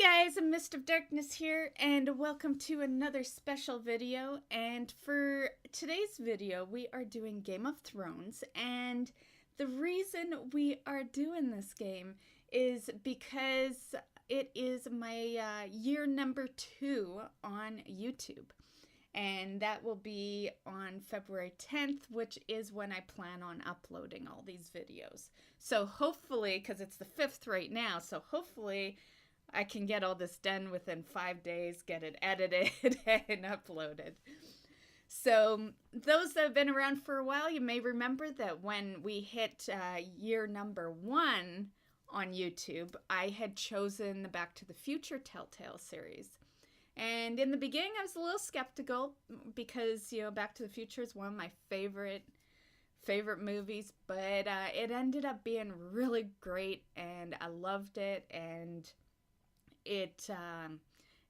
Guys, I'm Mist of Darkness here, and welcome to another special video. And for today's video, we are doing Game of Thrones, and the reason we are doing this game is because it is my year number 2 on YouTube. And that will be on February 10th, which is when I plan on uploading all these videos. So hopefully, because it's the 5th right now, so hopefully I can get all this done within 5 days, get it edited and uploaded. So those that have been around for a while, you may remember that when we hit year number 1 on YouTube, I had chosen the Back to the Future Telltale series. And in the beginning, I was a little skeptical because, Back to the Future is one of my favorite movies, but it ended up being really great, and I loved it, and it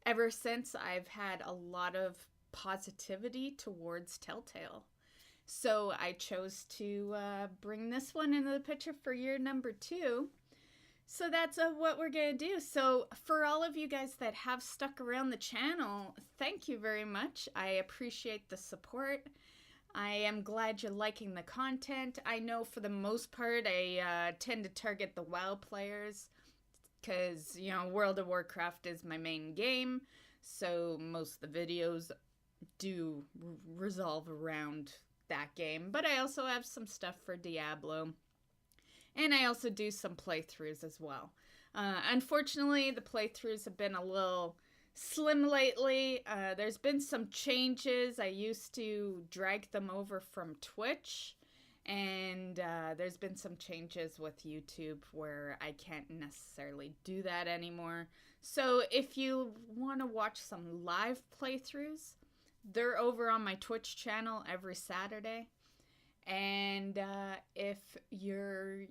ever since I've had a lot of positivity towards Telltale. So I chose to bring this one into the picture for year number 2. So that's what we're going to do. So for all of you guys that have stuck around the channel, thank you very much. I appreciate the support. I am glad you're liking the content. I know for the most part I tend to target the WoW players because, World of Warcraft is my main game. So most of the videos do resolve around that game. But I also have some stuff for Diablo. And I also do some playthroughs as well. Unfortunately, the playthroughs have been a little slim lately. There's been some changes. I used to drag them over from Twitch. And there's been some changes with YouTube where I can't necessarily do that anymore. So if you want to watch some live playthroughs, they're over on my Twitch channel every Saturday. And if you're,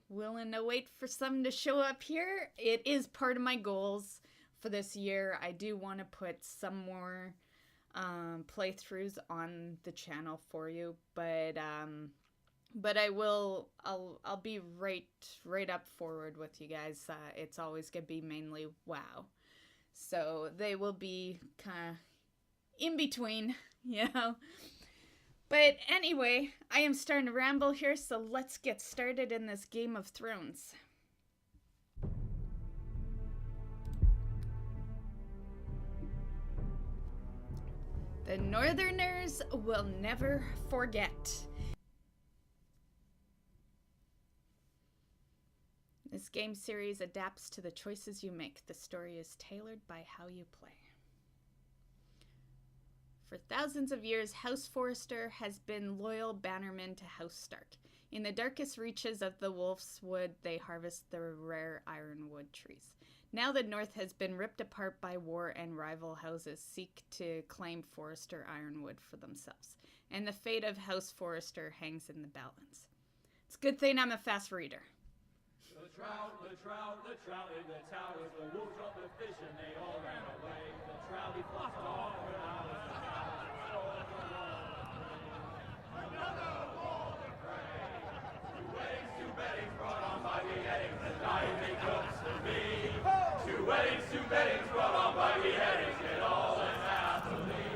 willing to wait for some to show up here, it is part of my goals for this year. I do want to put some more playthroughs on the channel for you, but I'll be right up forward with you guys. It's always gonna be mainly WoW, so they will be kind of in between, But anyway, I am starting to ramble here, so let's get started in this Game of Thrones. The Northerners will never forget. This game series adapts to the choices you make. The story is tailored by how you play. For thousands of years, House Forrester has been loyal bannermen to House Stark. In the darkest reaches of the Wolf's Wood, they harvest the rare ironwood trees. Now the North has been ripped apart by war, and rival houses seek to claim Forrester ironwood for themselves. And the fate of House Forrester hangs in the balance. It's a good thing I'm a fast reader. The trout in the towers, the wolves dropped the fish and they all ran away. The trout he flopped off when I was the another war to pray. Two weddings brought on by beheadings, the night they cooks to me. Two weddings brought on by beheadings, and all is happily.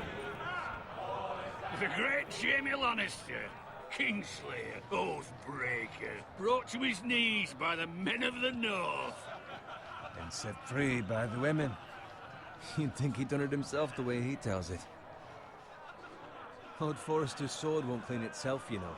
The great Jamie Lannister, Kingslayer, Oathbreaker, brought to his knees by the men of the North. And set free by the women. You'd think he'd done it himself the way he tells it. Lord Forrester's sword won't clean itself, you know.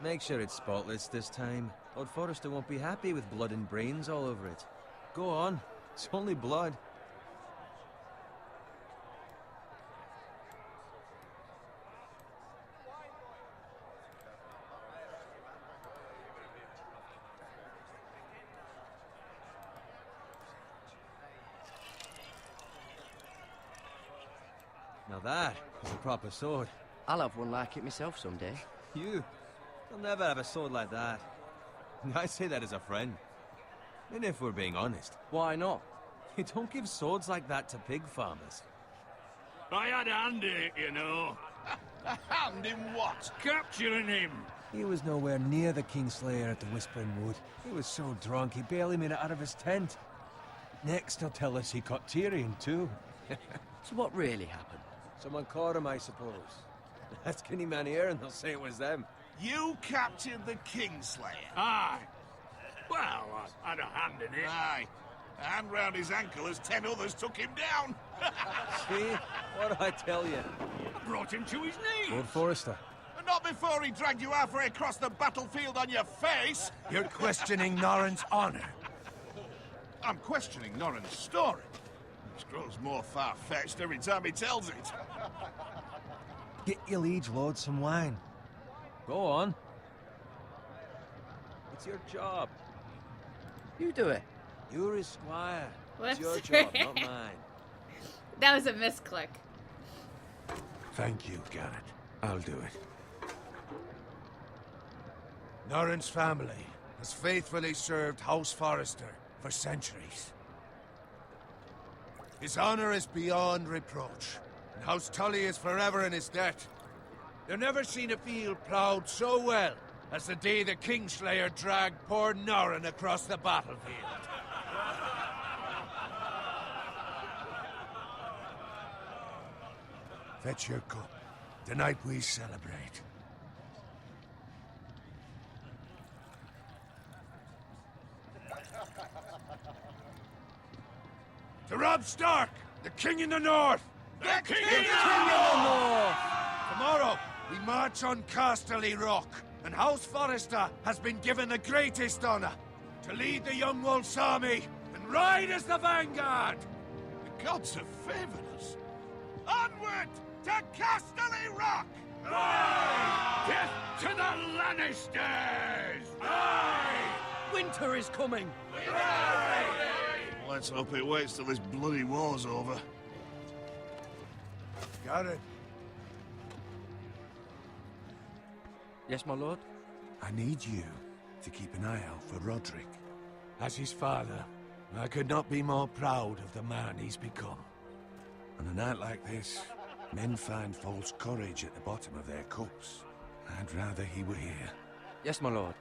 Make sure it's spotless this time. Lord Forrester won't be happy with blood and brains all over it. Go on. It's only blood. Now that is a proper sword. I'll have one like it myself someday. You'll never have a sword like that. I say that as a friend. And if we're being honest, Why not? you don't give swords like that to pig farmers. I had a hand in it, you know. A hand in what? Capturing him. He was nowhere near the Kingslayer at the Whispering Wood. He was so drunk he barely made it out of his tent. Next he'll tell us he caught Tyrion too. So what really happened? Someone caught him, I suppose. Ask any man here and they'll say it was them. You captured the Kingslayer. Aye. Well, I had a hand in it. Aye. A hand round his ankle as 10 others took him down. See? What did I tell you? I brought him to his knees. Lord Forrester. But not before he dragged you halfway across the battlefield on your face. You're questioning Norrin's honor. I'm questioning Norrin's story. It grows more far-fetched every time he tells it. Get your liege lord some wine. Go on. It's your job. You do it. You're his squire. It's Whoops. your job, not mine. That was a misclick. Thank you, Garrett. I'll do it. Norrin's family has faithfully served House Forrester for centuries. His honor is beyond reproach, and House Tully is forever in his debt. They've never seen a field plowed so well as the day the Kingslayer dragged poor Norrin across the battlefield. Fetch your cup. Tonight we celebrate. To Robb Stark, the King in the North! The King in the North! Tomorrow, we march on Casterly Rock, and House Forrester has been given the greatest honor to lead the Young Wolf's army and ride as the vanguard! The gods have favored us. Onward to Casterly Rock! Death to the Lannisters! Winter is coming. Let's hope it waits till this bloody war's over. Garrett, Yes, my lord? I need you to keep an eye out for Roderick. As his father, I could not be more proud of the man he's become. On a night like this, men find false courage at the bottom of their cups. I'd rather he were here. Yes, my lord.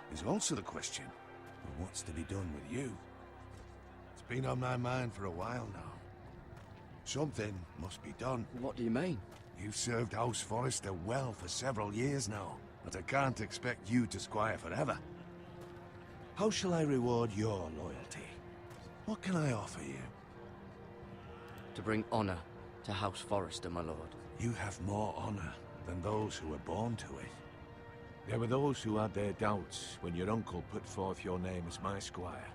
There's also the question of what's to be done with you. It's been on my mind for a while now. Something must be done. What do you mean? You've served House Forrester well for several years now, but I can't expect you to squire forever. How shall I reward your loyalty? What can I offer you? To bring honor to House Forrester, my lord. You have more honor than those who were born to it. There were those who had their doubts when your uncle put forth your name as my squire.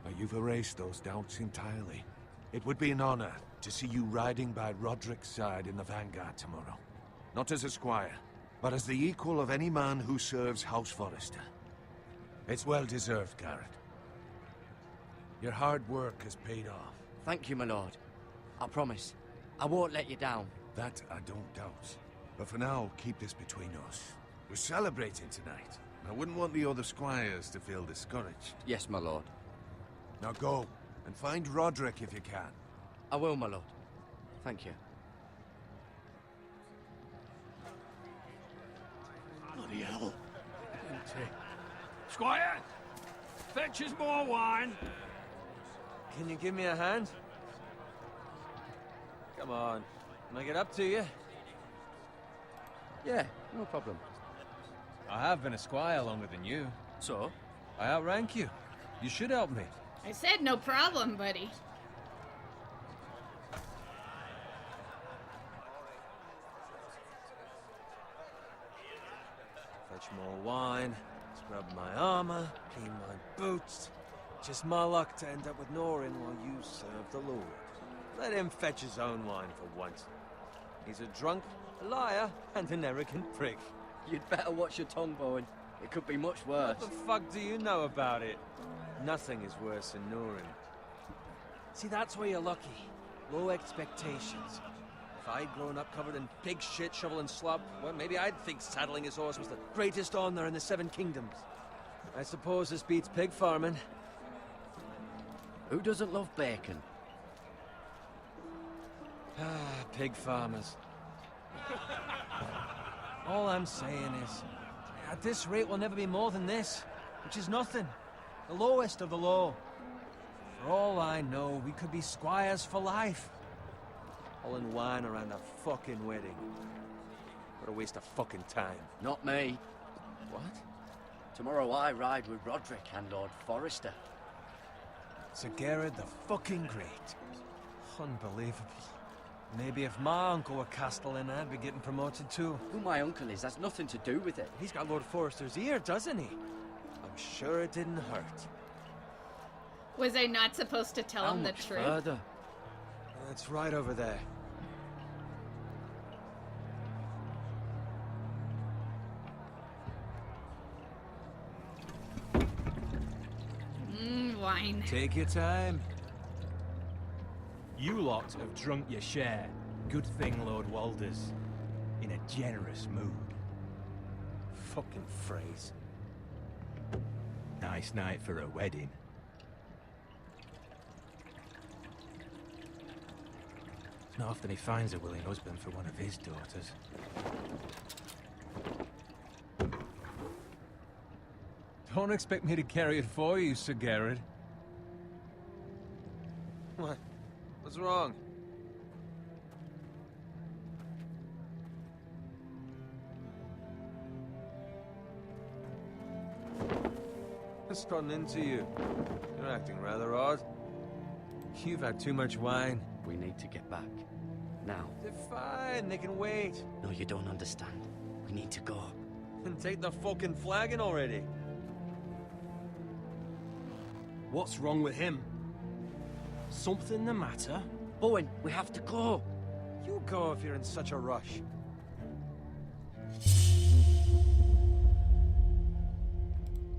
But you've erased those doubts entirely. It would be an honor to see you riding by Roderick's side in the vanguard tomorrow. Not as a squire, but as the equal of any man who serves House Forrester. It's well deserved, Garrett. Your hard work has paid off. Thank you, my lord. I promise. I won't let you down. That I don't doubt. But for now, keep this between us. We're celebrating tonight. I wouldn't want the other squires to feel discouraged. Yes, my lord. Now go, and find Roderick if you can. I will, my lord. Thank you. Bloody hell. Squire, fetch us more wine. Can you give me a hand? Come on. Can I get up to you? Yeah, no problem. I have been a squire longer than you. So? I outrank you. You should help me. I said no problem, buddy. Fetch more wine, scrub my armor, clean my boots. Just my luck to end up with Norrin while you serve the Lord. Let him fetch his own wine for once. He's a drunk, a liar, and an arrogant prick. You'd better watch your tongue, Bowen. It could be much worse. What the fuck do you know about it? Nothing is worse than Norrin. See, that's where you're lucky. Low expectations. If I'd grown up covered in pig shit, shovel and slop, well, maybe I'd think saddling his horse was the greatest honor in the Seven Kingdoms. I suppose this beats pig farming. Who doesn't love bacon? Ah, pig farmers. All I'm saying is, at this rate we'll never be more than this, which is nothing. The lowest of the low. For all I know, we could be squires for life. All in wine around a fucking wedding. What a waste of fucking time. Not me. What? Tomorrow I ride with Roderick and Lord Forrester. Sir Gerard the fucking Great. Unbelievable. Maybe if my uncle were Castellan, I'd be getting promoted too. Who my uncle is has nothing to do with it. He's got Lord Forrester's ear, doesn't he? I'm sure it didn't hurt. Was I not supposed to tell How him the much truth? further? It's right over there. Wine. Take your time. You lot have drunk your share. Good thing Lord Walder's in a generous mood. Fucking phrase. Nice night for a wedding. It's not often he finds a willing husband for one of his daughters. Don't expect me to carry it for you, Sir Gerard. What? What's wrong? What's gotten into you? You're acting rather odd. You've had too much wine. We need to get back. Now. They're fine, they can wait. No, you don't understand. We need to go. And take the fucking flagon already. What's wrong with him? Something the matter? Bowen, we have to go. You go if you're in such a rush.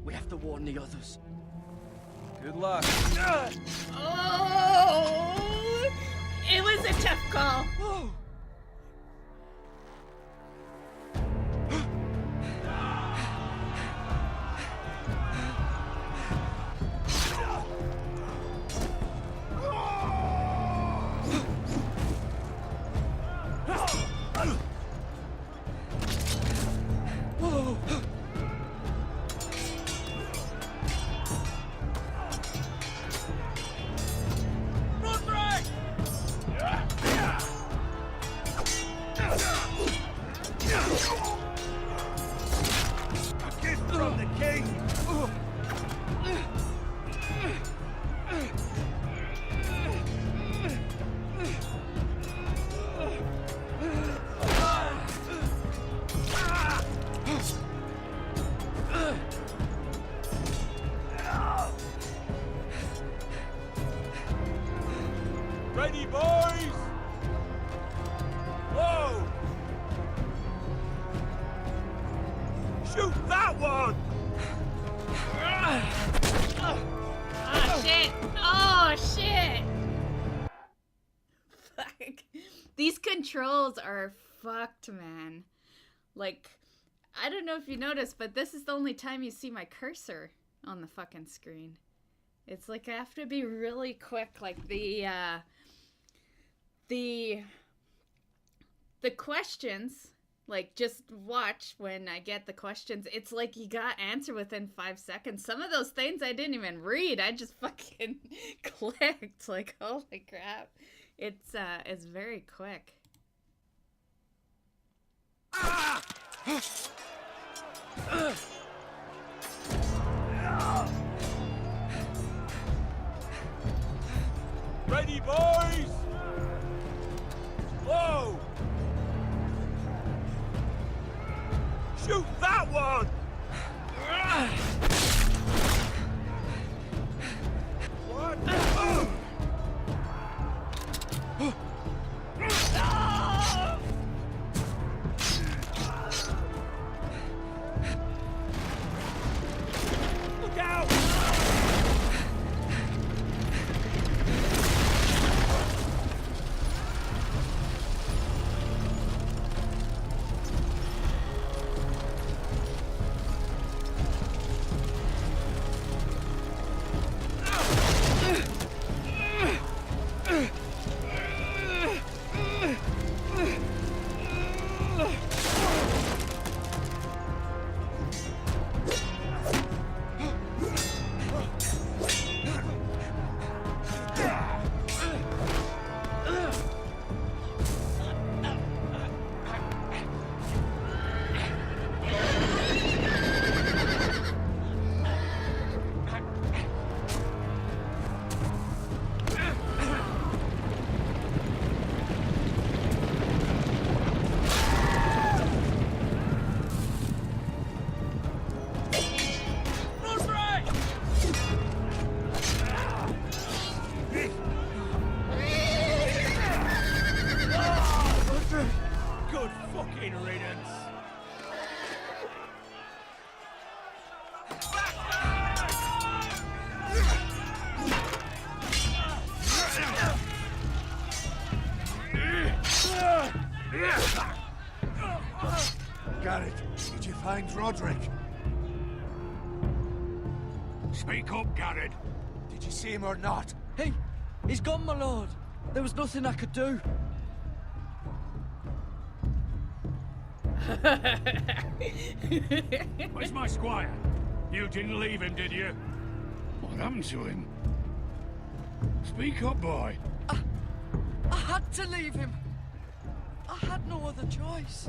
We have to warn the others. Good luck. Oh! It was a tough call. Ready, boys? Whoa! Shoot that one! Oh shit! Oh shit! Fuck. These controls are fucked, man. Like, I don't know if you noticed, but this is the only time you see my cursor on the fucking screen. It's like I have to be really quick, like the questions, like just watch when I get the questions. It's like you got answer within 5 seconds. Some of those things I didn't even read. I just fucking clicked. Like, holy crap. It's very quick. Ready, boys? Whoa! Shoot that one! What? Look out! Garrett, did you find Roderick? Speak up, Garrett. Did you see him or not? He's gone, my lord. There was nothing I could do. Where's my squire? You didn't leave him, did you? What happened to him? Speak up, boy. I had to leave him. I had no other choice.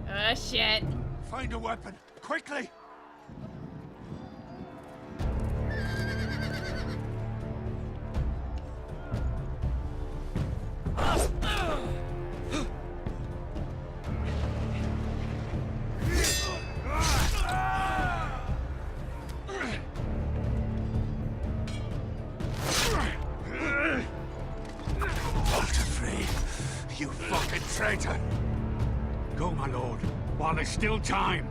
Oh, shit. Find a weapon, quickly! You fucking traitor! Go, my lord, while there's still time.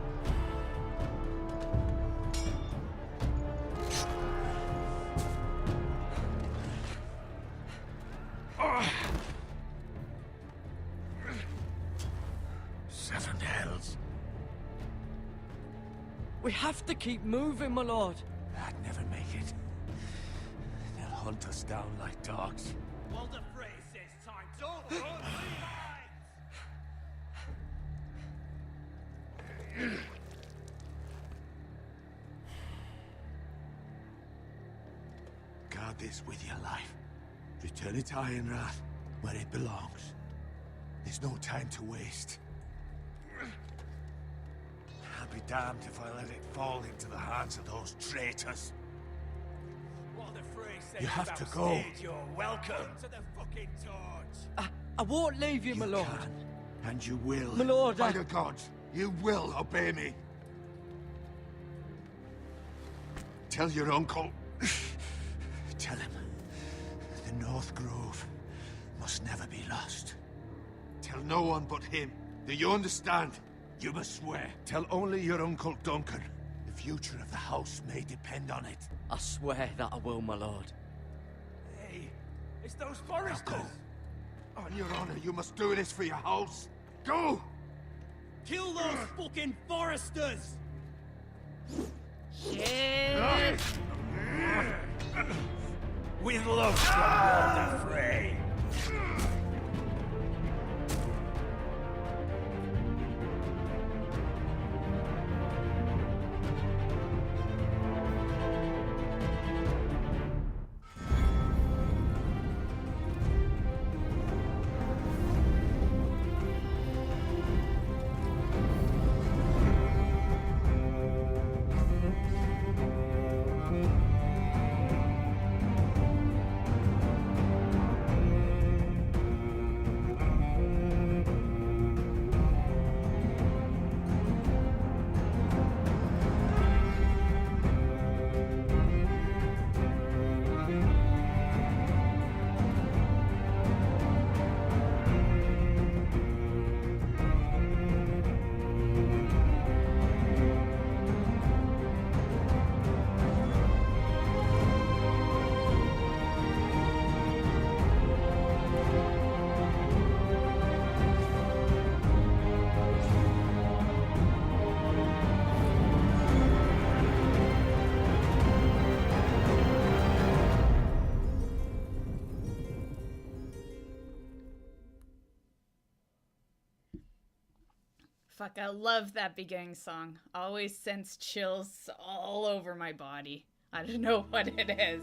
Seven hells. We have to keep moving, my lord. I'd never make it. They'll hunt us down like dogs. Walder Frey says time. Don't run, Guard this with your life. Return it to Ironrath, where it belongs. There's no time to waste. I'll be damned if I let it fall into the hands of those traitors. Walder Frey says You have to go. stage, you're welcome to the fucking torch. I won't leave you, my lord. Can, and you will. My lord, By the gods, you will obey me. Tell your uncle. Tell him the North Grove must never be lost. Tell no one but him. Do you understand? You must swear. Tell only your Uncle Duncan. The future of the house may depend on it. I swear that I will, my lord. Hey, it's those Now foresters. go. On your honor, you must do this for your house. Go! Kill those fucking foresters. Shit. With love from Walder Frey. Fuck, I love that beginning song. Always sends chills all over my body. I don't know what it is.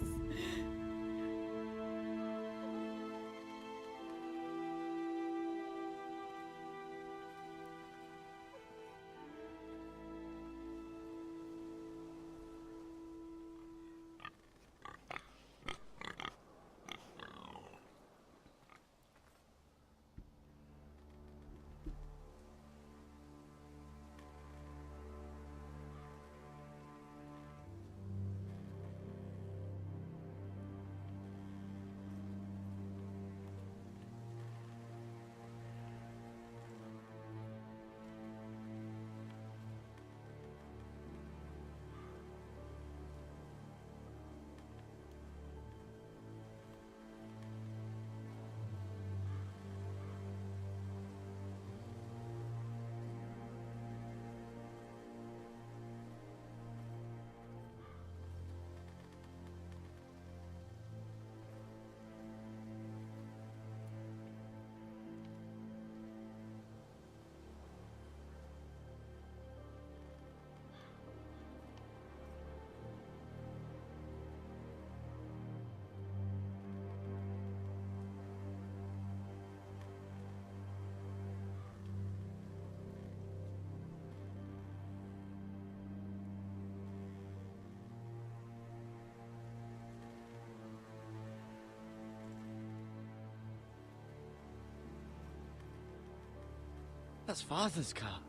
That's Father's car.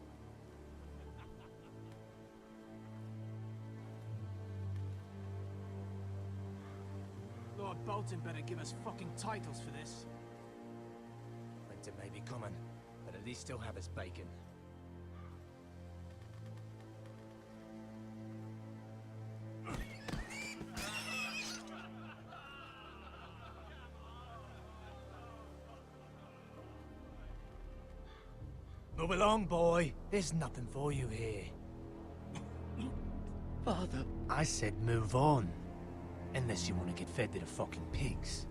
Lord Bolton better give us fucking titles for this. Winter may be coming, but at least he'll have his bacon. Move along, boy. There's nothing for you here. Father. I said move on. Unless you want to get fed to the fucking pigs.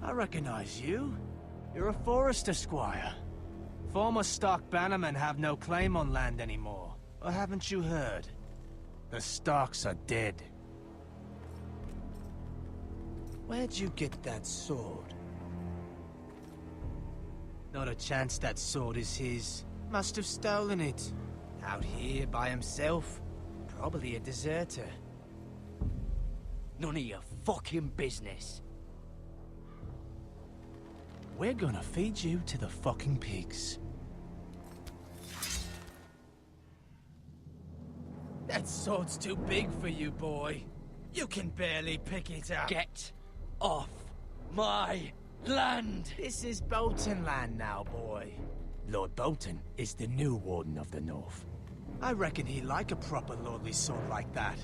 I recognize you. You're a Forrester squire. Former Stark bannermen have no claim on land anymore. Or haven't you heard? The Starks are dead. Where'd you get that sword? Not a chance that sword is his. Must have stolen it. Out here by himself. Probably a deserter. None of your fucking business. We're gonna feed you to the fucking pigs. That sword's too big for you, boy. You can barely pick it up. Get off my land! This is Bolton land now, boy. Lord Bolton is the new Warden of the North. I reckon he'd like a proper lordly sword like that.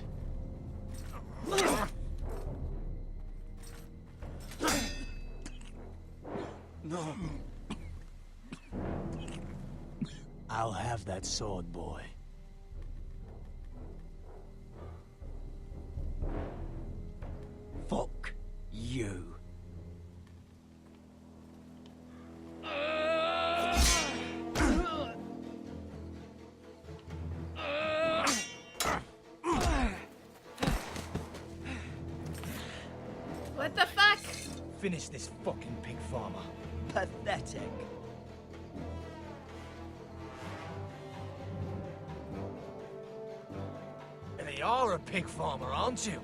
No. I'll have that sword, boy. Fuck you. What the fuck? Finish this fucking pig farmer. Pathetic. They are a pig farmer, aren't you?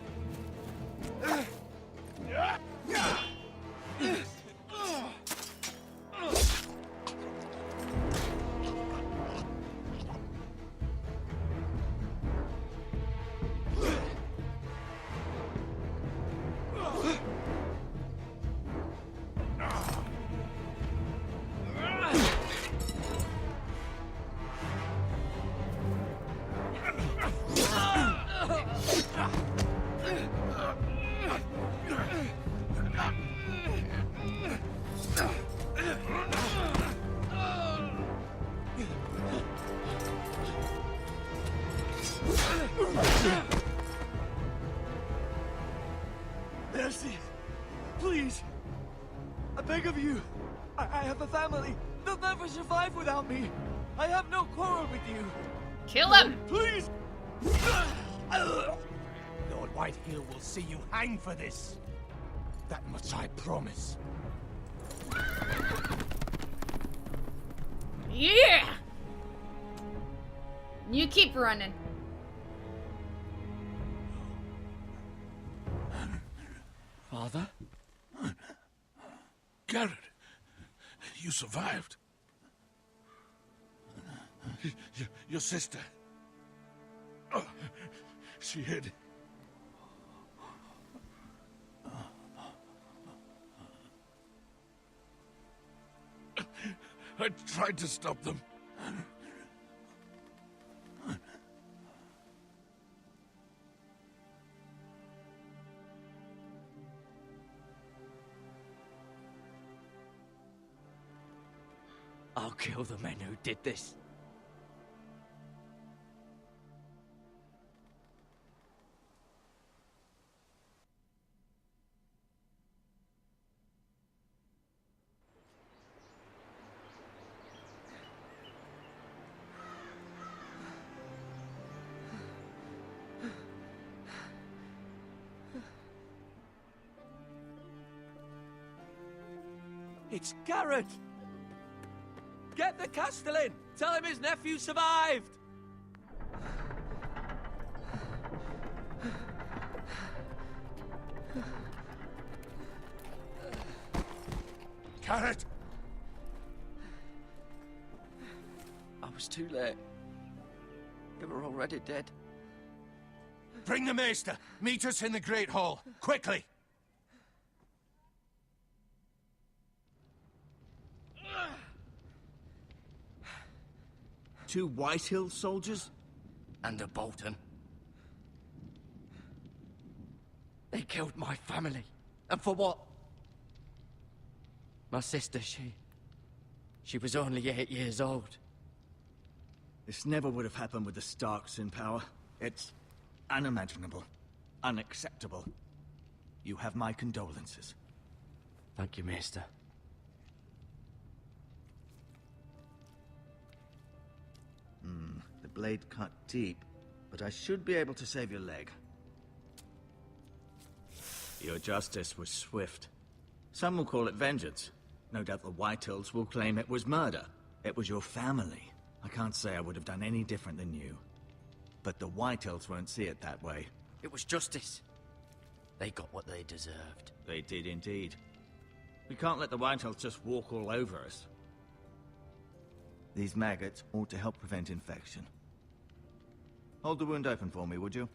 Mercy! Please! I beg of you! I have a family! They'll never survive without me! I have no quarrel with you! Kill him! Please! Lord Whitehill will see you hang for this. That much I promise. Yeah! You keep running. Father? Garrett, you survived. Your sister. Oh, she hid. I tried to stop them. I'll kill the men who did this. It's Garrett! Get the Castellan! Tell him his nephew survived! Garrett! I was too late. They were already dead. Bring the Maester! Meet us in the Great Hall, quickly! 2 Whitehill soldiers? And a Bolton. They killed my family. And for what? My sister, she was only 8 years old. This never would have happened with the Starks in power. It's unimaginable. Unacceptable. You have my condolences. Thank you, Maester. The blade cut deep, but I should be able to save your leg. Your justice was swift. Some will call it vengeance. No doubt the Whitehills will claim it was murder. It was your family. I can't say I would have done any different than you. But the Whitehills won't see it that way. It was justice. They got what they deserved. They did indeed. We can't let the Whitehills just walk all over us. These maggots ought to help prevent infection. Hold the wound open for me, would you?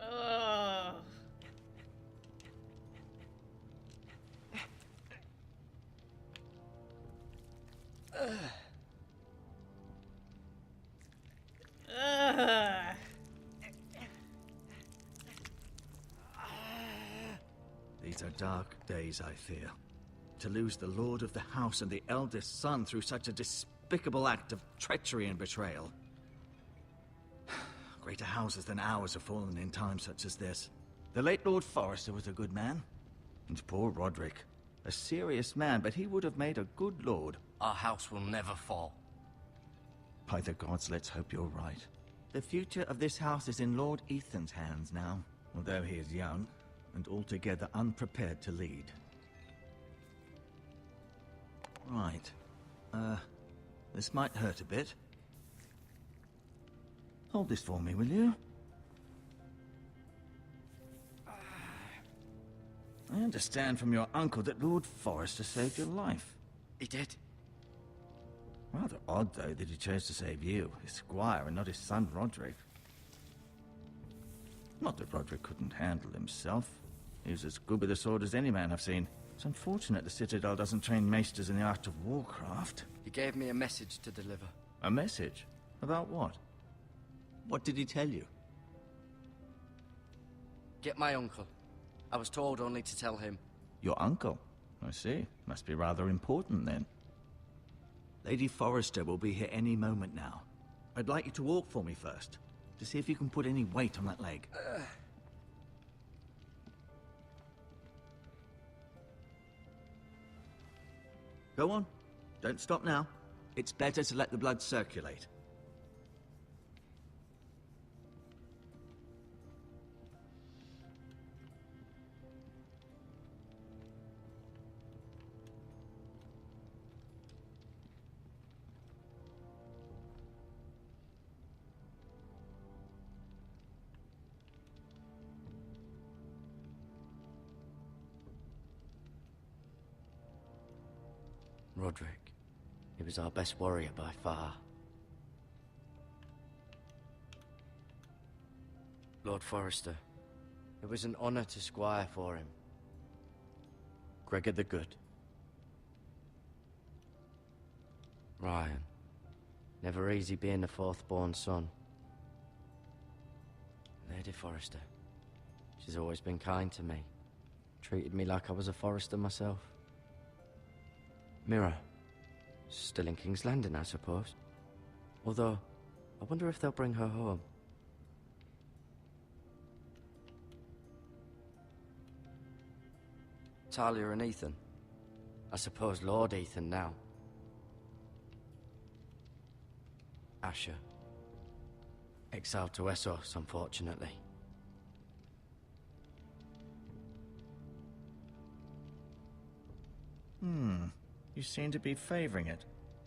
Ugh. Ugh. These are dark days, I fear. To lose the lord of the house and the eldest son through such a despicable act of treachery and betrayal. Greater houses than ours have fallen in times such as this. The late Lord Forrester was a good man. And poor Roderick. A serious man, but he would have made a good lord. Our house will never fall. By the gods, let's hope you're right. The future of this house is in Lord Ethan's hands now, although he is young and altogether unprepared to lead. Right. This might hurt a bit. Hold this for me, will you? I understand from your uncle that Lord Forrester saved your life. He did. Rather odd, though, that he chose to save you, his squire, and not his son Roderick. Not that Roderick couldn't handle himself. He was as good with a sword as any man I've seen. It's unfortunate the Citadel doesn't train maesters in the art of warcraft. He gave me a message to deliver. A message? About what? What did he tell you? Get my uncle. I was told only to tell him. Your uncle? I see. Must be rather important, then. Lady Forrester will be here any moment now. I'd like you to walk for me first, to see if you can put any weight on that leg. Go on. Don't stop now. It's better to let the blood circulate. Roderick. He was our best warrior by far. Lord Forrester. It was an honor to squire for him. Gregor the Good. Ryan. Never easy being the fourth-born son. Lady Forrester. She's always been kind to me. Treated me like I was a Forrester myself. Mira. Still in King's Landing, I suppose. Although, I wonder if they'll bring her home. Talia and Ethan. I suppose Lord Ethan now. Asher. Exiled to Essos, unfortunately. You seem to be favoring it.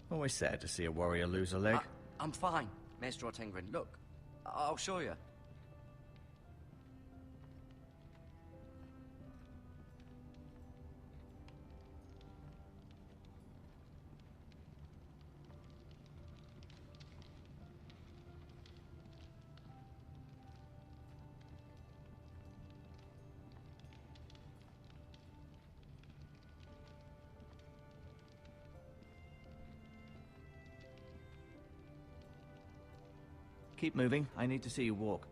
Always sad to see a warrior lose a leg. I'm fine, Maester Ortengrin. Look, I'll show you. Keep moving. I need to see you walk.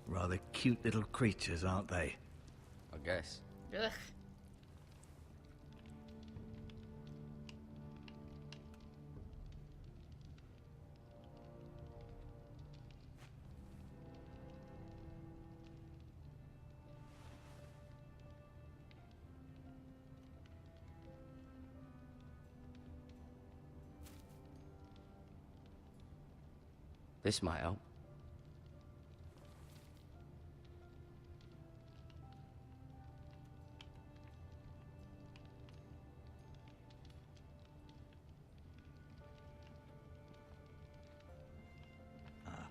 Rather cute little creatures, aren't they? I guess. Ugh. This might help.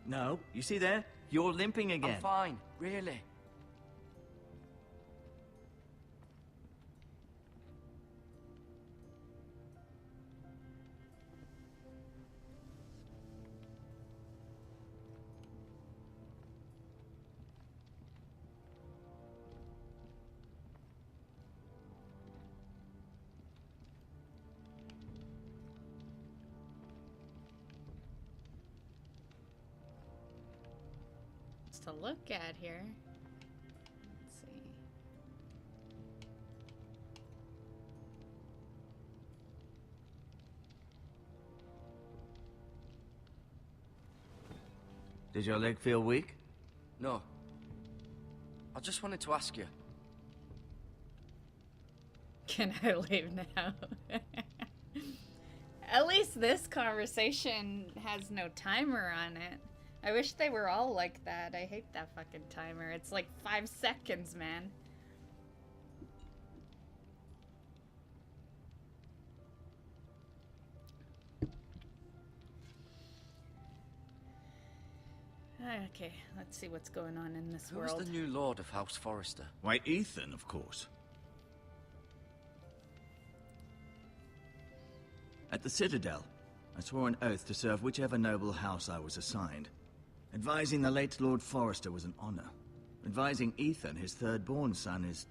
No, you see there? You're limping again. I'm fine, really. To look at here. Let's see. Did your leg feel weak? No. I just wanted to ask you. Can I leave now? At least this conversation has no timer on it. I wish they were all like that. I hate that fucking timer. It's like 5 seconds, man. Okay, let's see what's going on in this Who's world. the new Lord of House Forrester? Why, Ethan, of course. At the Citadel, I swore an oath to serve whichever noble house I was assigned. Advising the late Lord Forrester was an honor. Advising Ethan, his third-born son, is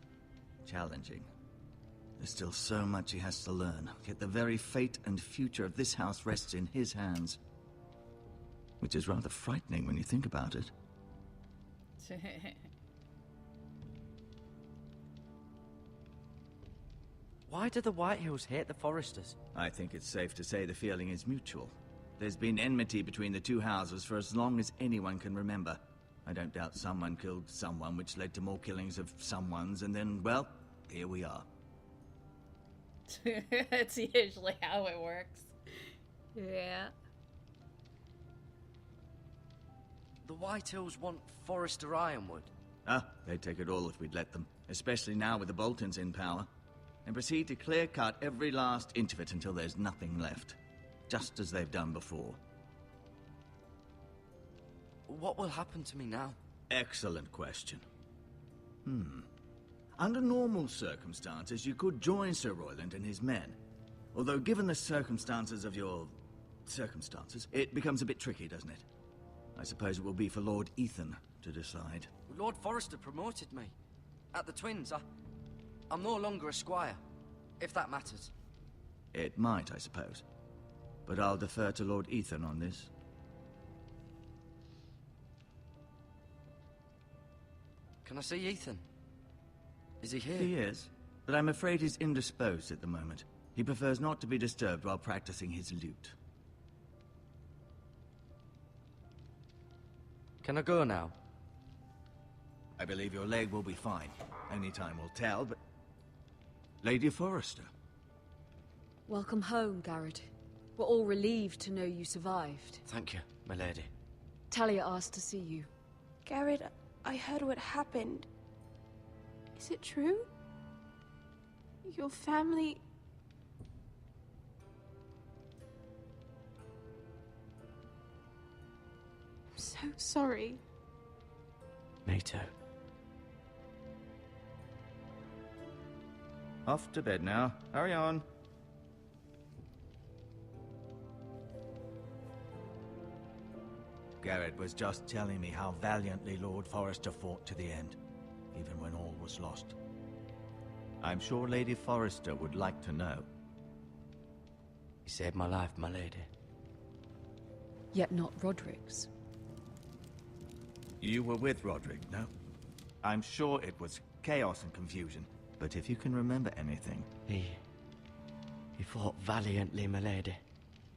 challenging. There's still so much he has to learn, yet the very fate and future of this house rests in his hands. Which is rather frightening when you think about it. Why do the Whitehills hate the Forresters? I think it's safe to say the feeling is mutual. There's been enmity between the two houses for as long as anyone can remember. I don't doubt someone killed someone, which led to more killings of someones, and then, well, here we are. That's usually how it works. Yeah. The Whitehills want Forrester Ironwood. Ah, they'd take it all if we'd let them, especially now with the Boltons in power. And proceed to clear-cut every last inch of it until there's nothing left. Just as they've done before. What will happen to me now? Excellent question. Under normal circumstances, you could join Sir Royland and his men. Although given the circumstances of your... circumstances, it becomes a bit tricky, doesn't it? I suppose it will be for Lord Ethan to decide. Lord Forrester promoted me. At the Twins, I'm no longer a squire, if that matters. It might, I suppose. But I'll defer to Lord Ethan on this. Can I see Ethan? Is he here? He is, but I'm afraid he's indisposed at the moment. He prefers not to be disturbed while practicing his lute. Can I go now? I believe your leg will be fine. Only time will tell, but... Lady Forrester. Welcome home, Garrett. We're all relieved to know you survived. Thank you, my lady. Talia asked to see you. Garrett, I heard what happened. Is it true? Your family... I'm so sorry. Me too. Off to bed now. Hurry on. Garrett was just telling me how valiantly Lord Forrester fought to the end, even when all was lost. I'm sure Lady Forrester would like to know. He saved my life, my lady. Yet not Roderick's. You were with Roderick, no? I'm sure it was chaos and confusion, but if you can remember anything... He fought valiantly, my lady.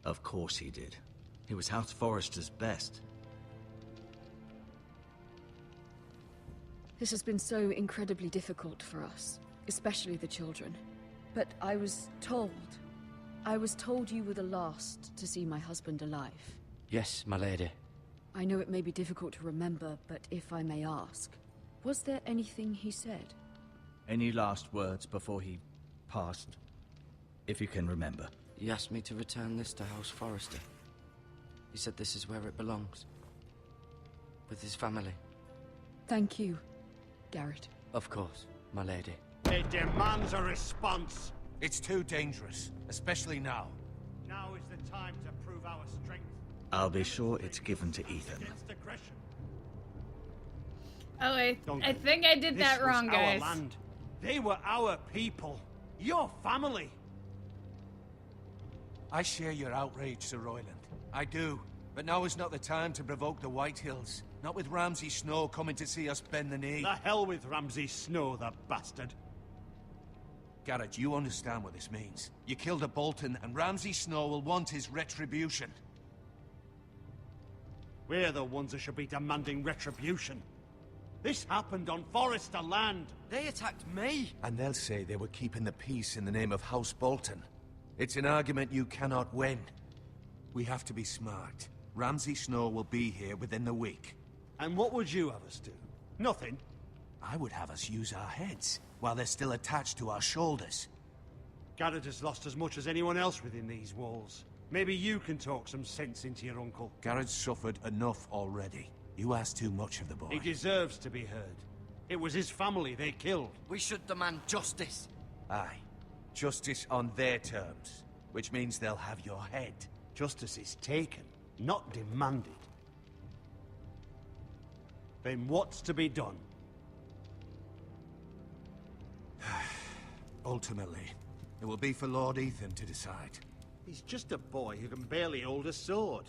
Of course he did. He was House Forrester's best. This has been so incredibly difficult for us, especially the children. But I was told you were the last to see my husband alive. Yes, my lady. I know it may be difficult to remember, but if I may ask, was there anything he said? Any last words before he passed? If you can remember. He asked me to return this to House Forrester. He said this is where it belongs. With his family. Thank you, Garrett. Of course, my lady. It demands a response. It's too dangerous, especially now. Now is the time to prove our strength. I'll be sure it's given to Ethan. Against aggression. Oh, I Duncan, think I did that this wrong, was guys. Our land. They were our people. Your family. I share your outrage, Sir Royland. I do. But now is not the time to provoke the White Hills. Not with Ramsay Snow coming to see us bend the knee. The hell with Ramsay Snow, the bastard. Garrett, you understand what this means. You killed a Bolton, and Ramsay Snow will want his retribution. We're the ones that should be demanding retribution. This happened on Forrester land. They attacked me! And they'll say they were keeping the peace in the name of House Bolton. It's an argument you cannot win. We have to be smart. Ramsay Snow will be here within the week. And what would you have us do? Nothing? I would have us use our heads, while they're still attached to our shoulders. Garrett has lost as much as anyone else within these walls. Maybe you can talk some sense into your uncle. Garrett's suffered enough already. You ask too much of the boy. He deserves to be heard. It was his family they killed. We should demand justice. Aye. Justice on their terms, which means they'll have your head. Justice is taken, not demanded. Then what's to be done? Ultimately, it will be for Lord Ethan to decide. He's just a boy who can barely hold a sword.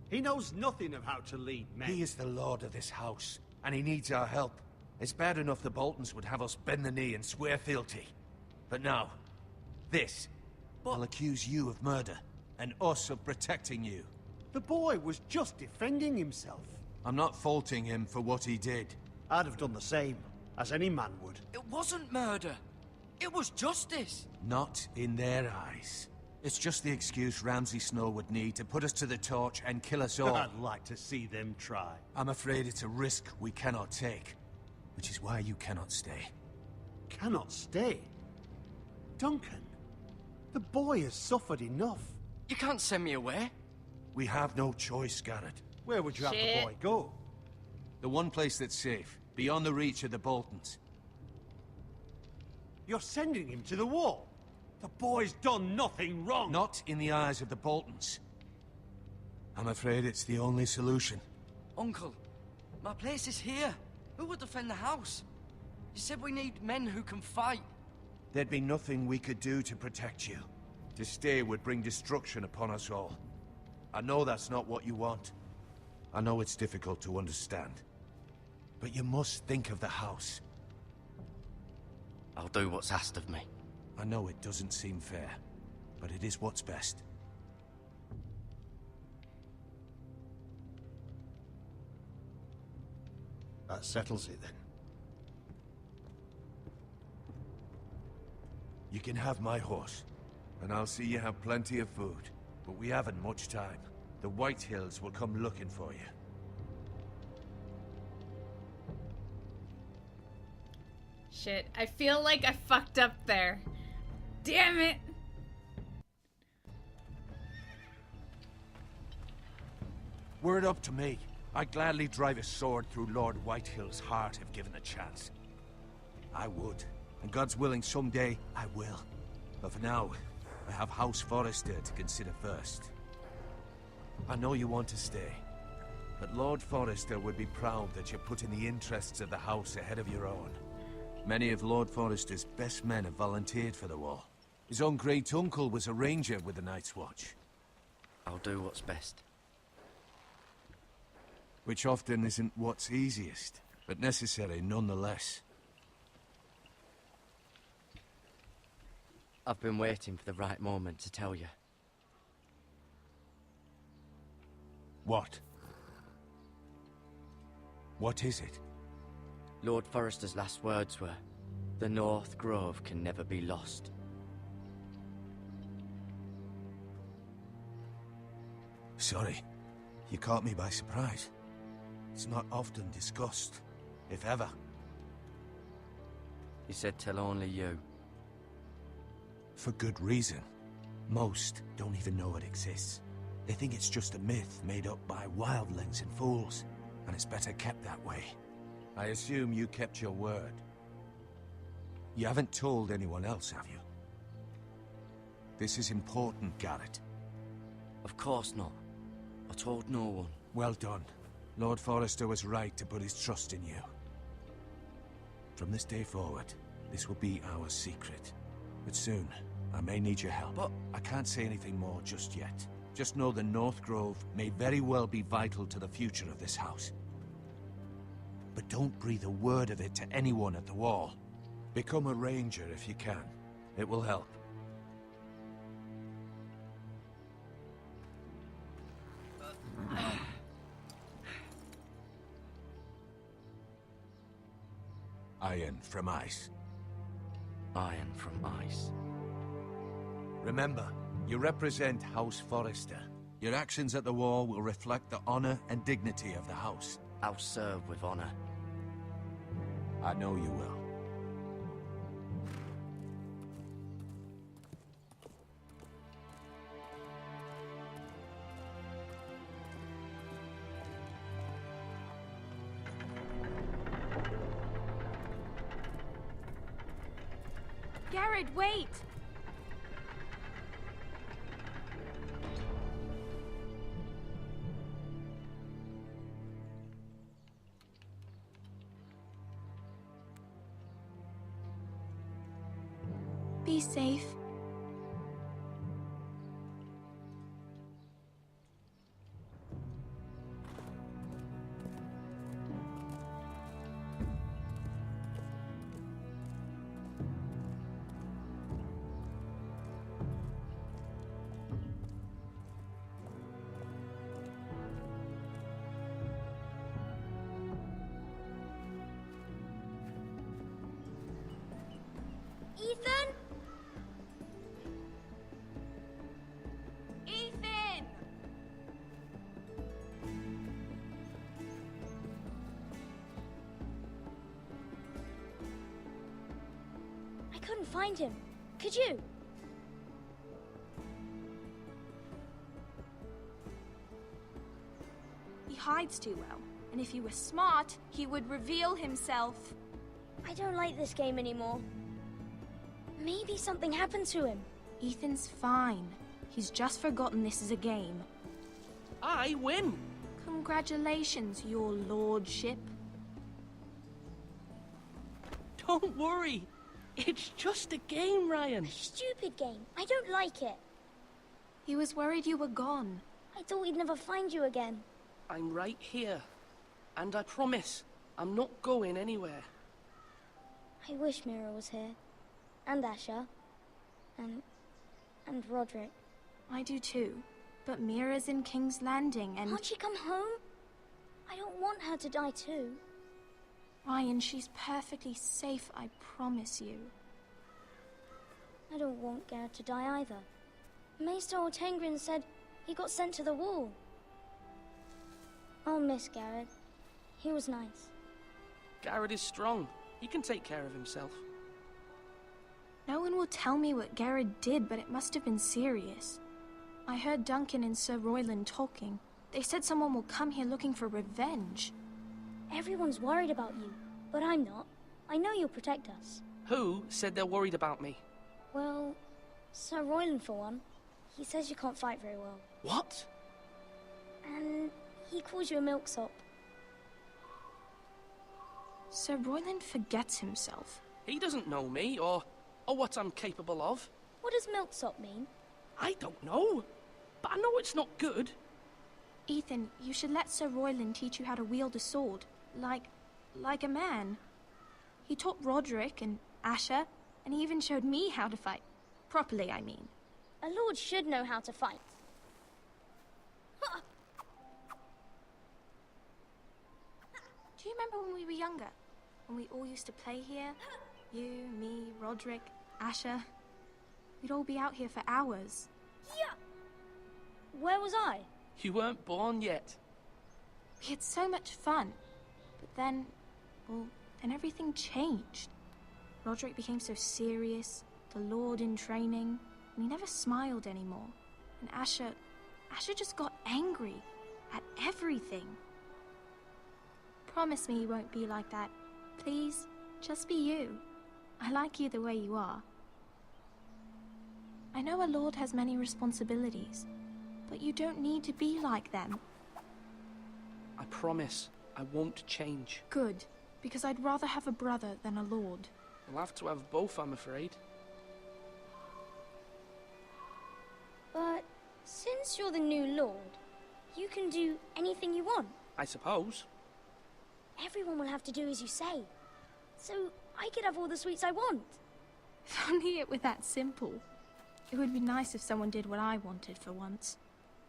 He knows nothing of how to lead men. He is the lord of this house, and he needs our help. It's bad enough the Boltons would have us bend the knee and swear fealty. But now, this will accuse you of murder, and us of protecting you. The boy was just defending himself. I'm not faulting him for what he did. I'd have done the same, as any man would. It wasn't murder. It was justice. Not in their eyes. It's just the excuse Ramsay Snow would need to put us to the torch and kill us all. I'd like to see them try. I'm afraid it's a risk we cannot take, which is why you cannot stay. Cannot stay? Duncan, the boy has suffered enough. You can't send me away. We have no choice, Garrett. Where would you have the boy go? The one place that's safe, beyond the reach of the Boltons. You're sending him to the wall? The boy's done nothing wrong. Not in the eyes of the Boltons. I'm afraid it's the only solution. Uncle, my place is here. Who will defend the house? You said we need men who can fight. There'd be nothing we could do to protect you. To stay would bring destruction upon us all. I know that's not what you want. I know it's difficult to understand. But you must think of the house. I'll do what's asked of me. I know it doesn't seem fair, but it is what's best. That settles it then. You can have my horse, and I'll see you have plenty of food. But we haven't much time. The White Hills will come looking for you. Shit, I feel like I fucked up there. Damn it! Were it up to me, I'd gladly drive a sword through Lord Whitehill's heart if given the chance. I would, and God's willing someday I will. But for now, I have House Forrester to consider first. I know you want to stay, but Lord Forrester would be proud that you're putting the interests of the house ahead of your own. Many of Lord Forrester's best men have volunteered for the war. His own great-uncle was a ranger with the Night's Watch. I'll do what's best. Which often isn't what's easiest, but necessary nonetheless. I've been waiting for the right moment to tell you. What? What is it? Lord Forrester's last words were, "The North Grove can never be lost." Sorry, you caught me by surprise. It's not often discussed, if ever. He said tell only you. For good reason. Most don't even know it exists. They think it's just a myth made up by wildlings and fools, and it's better kept that way. I assume you kept your word. You haven't told anyone else, have you? This is important, Garrett. Of course not. I told no one. Well done. Lord Forrester was right to put his trust in you. From this day forward, this will be our secret. But soon, I may need your help. But I can't say anything more just yet. Just know the North Grove may very well be vital to the future of this house. But don't breathe a word of it to anyone at the Wall. Become a ranger if you can. It will help. Iron from ice. Iron from ice. Remember, you represent House Forrester. Your actions at the Wall will reflect the honor and dignity of the house. I'll serve with honor. I know you will. Garrett, wait! Be safe. Ethan? Ethan! I couldn't find him. Could you? He hides too well, and if he were smart, he would reveal himself. I don't like this game anymore. Maybe something happened to him. Ethan's fine. He's just forgotten this is a game. I win! Congratulations, your lordship. Don't worry. It's just a game, Ryan. A stupid game. I don't like it. He was worried you were gone. I thought we'd never find you again. I'm right here. And I promise, I'm not going anywhere. I wish Mira was here. And Asher. And Roderick. I do too. But Mira's in King's Landing and... Can't she come home? I don't want her to die too. Ryan, she's perfectly safe, I promise you. I don't want Garrett to die either. Maester Ortengrin said he got sent to the Wall. I'll miss Garrett. He was nice. Garrett is strong. He can take care of himself. No one will tell me what Garrett did, but it must have been serious. I heard Duncan and Sir Royland talking. They said someone will come here looking for revenge. Everyone's worried about you, but I'm not. I know you'll protect us. Who said they're worried about me? Well, Sir Royland for one. He says you can't fight very well. What? And he he calls you a milksop. Sir Royland forgets himself. He doesn't know me, or what I'm capable of. What does milksop mean? I don't know, but I know it's not good. Ethan, you should let Sir Royland teach you how to wield a sword, like a man. He taught Roderick and Asher, and he even showed me how to fight. Properly, I mean. A lord should know how to fight. Do you remember when we were younger? When we all used to play here? You, me, Roderick, Asher. We'd all be out here for hours. Yeah. Where was I? You weren't born yet. We had so much fun. But then, well, then everything changed. Roderick became so serious, the Lord in training, and he never smiled anymore. And Asher just got angry at everything. Promise me you won't be like that. Please, just be you. I like you the way you are. I know a lord has many responsibilities, but you don't need to be like them. I promise I won't change. Good, because I'd rather have a brother than a lord. We'll have to have both, I'm afraid. But since you're the new lord, you can do anything you want. I suppose. Everyone will have to do as you say. So I could have all the sweets I want. If only it were that simple. It would be nice if someone did what I wanted for once.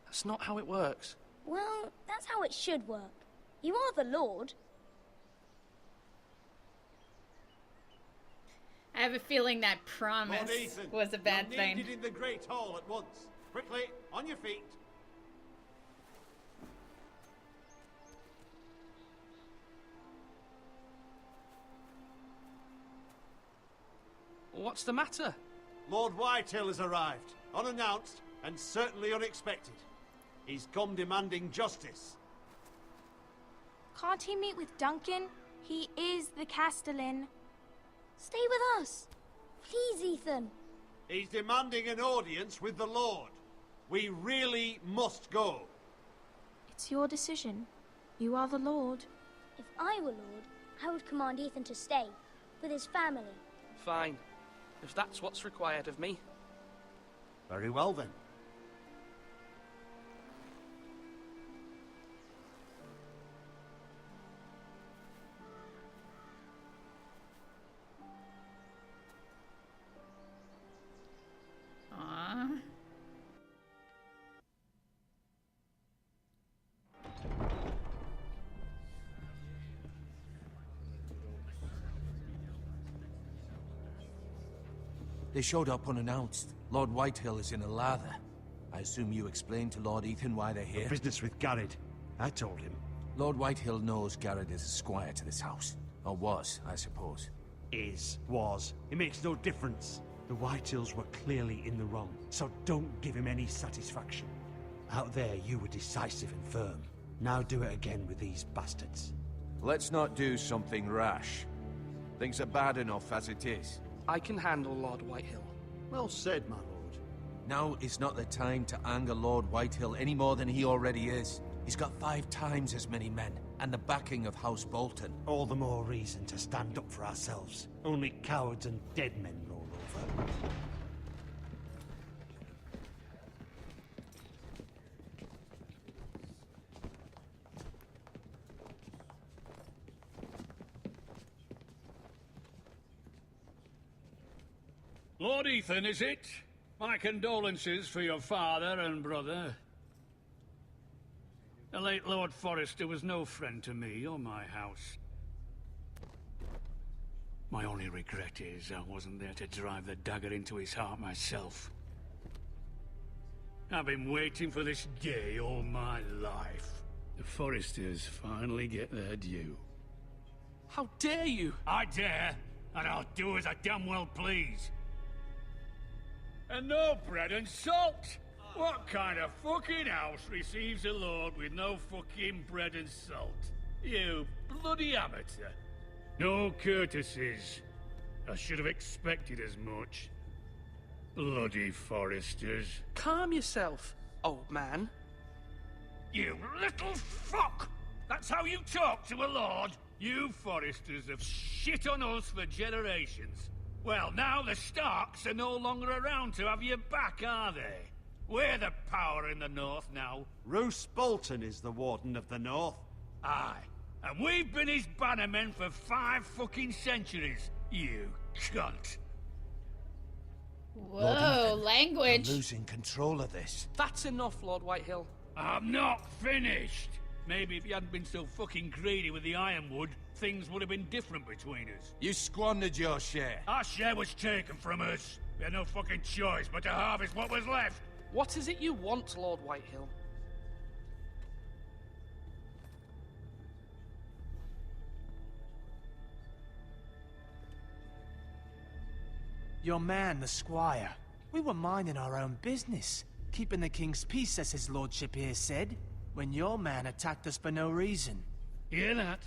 That's not how it works. Well, that's how it should work. You are the lord. I have a feeling that promise Lord Ethan, was a bad you're thing. needed in the Great Hall at once. Quickly, on your feet. What's the matter? Lord Whitehill has arrived, unannounced and certainly unexpected. He's come demanding justice. Can't he meet with Duncan? He is the Castellan. Stay with us. Please, Ethan. He's demanding an audience with the Lord. We really must go. It's your decision. You are the Lord. If I were lord, I would command Ethan to stay with his family. Fine. If that's what's required of me. Very well then. Aww. They showed up unannounced. Lord Whitehill is in a lather. I assume you explained to Lord Ethan why they're here? Business with Garrett. I told him. Lord Whitehill knows Garrett is a squire to this house. Or was, I suppose. Was. It makes no difference. The Whitehills were clearly in the wrong, so don't give him any satisfaction. Out there, you were decisive and firm. Now do it again with these bastards. Let's not do something rash. Things are bad enough as it is. I can handle Lord Whitehill. Well said, my lord. Now is not the time to anger Lord Whitehill any more than he already is. He's got 5 times as many men, and the backing of House Bolton. All the more reason to stand up for ourselves. Only cowards and dead men roll over. Lord Ethan, is it? My condolences for your father and brother. The late Lord Forrester was no friend to me or my house. My only regret is I wasn't there to drive the dagger into his heart myself. I've been waiting for this day all my life. The Forresters finally get their due. How dare you? I dare, and I'll do as I damn well please. And no bread and salt! What kind of fucking house receives a lord with no fucking bread and salt? You bloody amateur. No courtesies. I should have expected as much. Bloody Forresters. Calm yourself, old man. You little fuck! That's how you talk to a lord? You Foresters have shit on us for generations. Well, now the Starks are no longer around to have your back, are they? We're the power in the north now. Roose Bolton is the Warden of the North. Aye. And we've been his bannermen for 5 fucking centuries, you cunt. Whoa, language. You're losing control of this. That's enough, Lord Whitehill. I'm not finished. Maybe if you hadn't been so fucking greedy with the ironwood, things would have been different between us. You squandered your share. Our share was taken from us. We had no fucking choice but to harvest what was left. What is it you want, Lord Whitehill? Your man, the squire. We were minding our own business, keeping the king's peace, as his lordship here said, when your man attacked us for no reason. Hear that?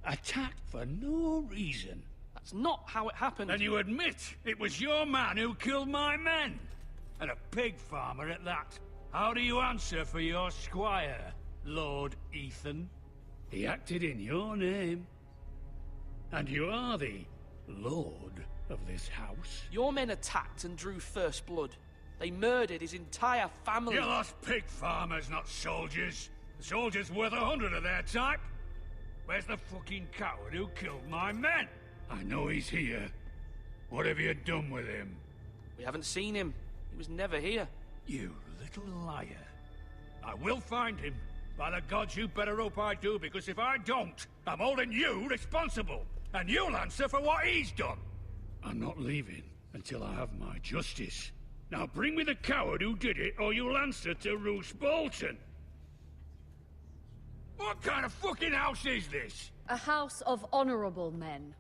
Attacked for no reason. That's not how it happened. And you admit it was your man who killed my men? And a pig farmer at that. How do you answer for your squire, Lord Ethan? He acted in your name. And you are the lord of this house. Your men attacked and drew first blood. They murdered his entire family. You lost pig farmers, not soldiers. The soldiers worth 100 of their type. Where's the fucking coward who killed my men? I know he's here. What have you done with him? We haven't seen him. He was never here. You little liar. I will find him. By the gods, you better hope I do, because if I don't, I'm holding you responsible. And you'll answer for what he's done. I'm not leaving until I have my justice. Now bring me the coward who did it, or you'll answer to Roose Bolton. What kind of fucking house is this? A house of honorable men.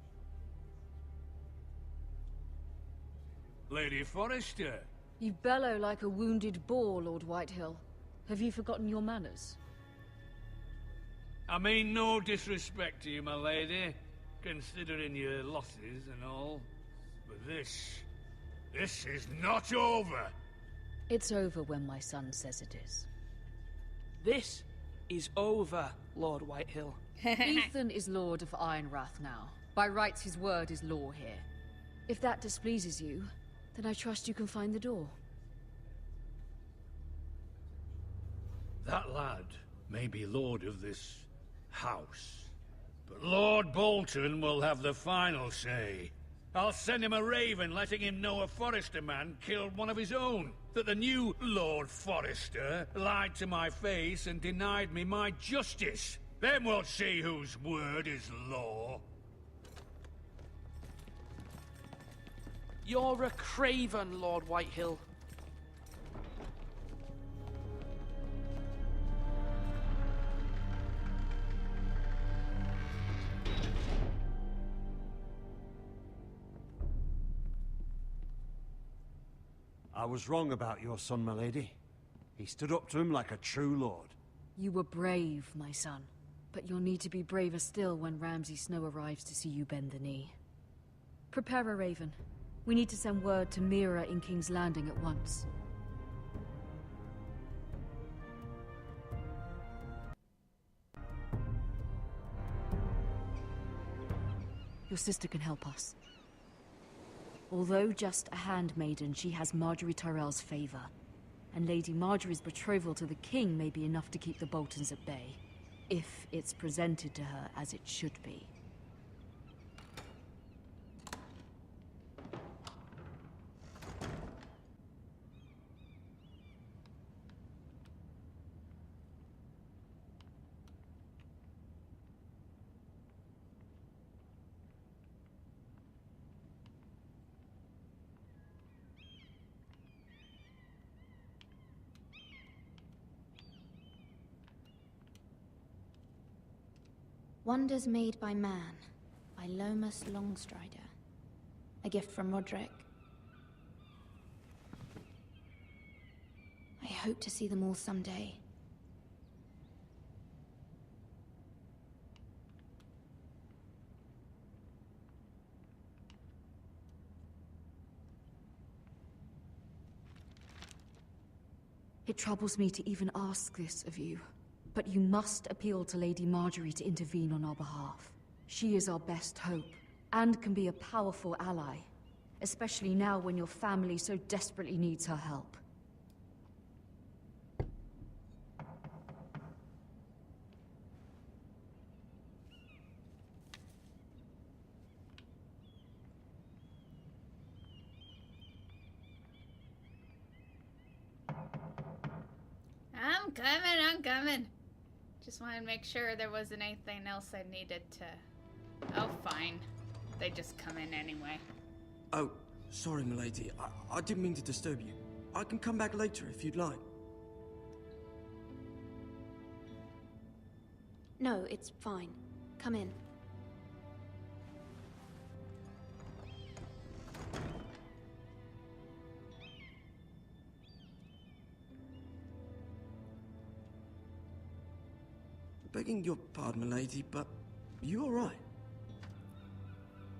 Lady Forrester. You bellow like a wounded boar, Lord Whitehill. Have you forgotten your manners? I mean no disrespect to you, my lady, considering your losses and all. But this is not over. It's over when my son says it is. This is over, Lord Whitehill. Ethan is Lord of Ironrath now. By rights, his word is law here. If that displeases you, then I trust you can find the door. That lad may be lord of this house, but Lord Bolton will have the final say. I'll send him a raven letting him know a Forrester man killed one of his own. That the new Lord Forrester lied to my face and denied me my justice. Then we'll see whose word is law. You're a craven, Lord Whitehill. I was wrong about your son, my lady. He stood up to him like a true lord. You were brave, my son. But you'll need to be braver still when Ramsay Snow arrives to see you bend the knee. Prepare a raven. We need to send word to Mira in King's Landing at once. Your sister can help us. Although just a handmaiden, she has Marjorie Tyrell's favor. And Lady Marjorie's betrothal to the king may be enough to keep the Boltons at bay. If it's presented to her as it should be. Wonders Made by Man, by Lomas Longstrider. A gift from Roderick. I hope to see them all someday. It troubles me to even ask this of you. But you must appeal to Lady Marjorie to intervene on our behalf. She is our best hope, and can be a powerful ally. Especially now when your family so desperately needs her help. I'm coming. Just wanted to make sure there wasn't anything else I needed to... Oh, fine. They just come in anyway. Oh, sorry, milady. I didn't mean to disturb you. I can come back later if you'd like. No, it's fine. Come in. Begging your pardon, milady, but you all right?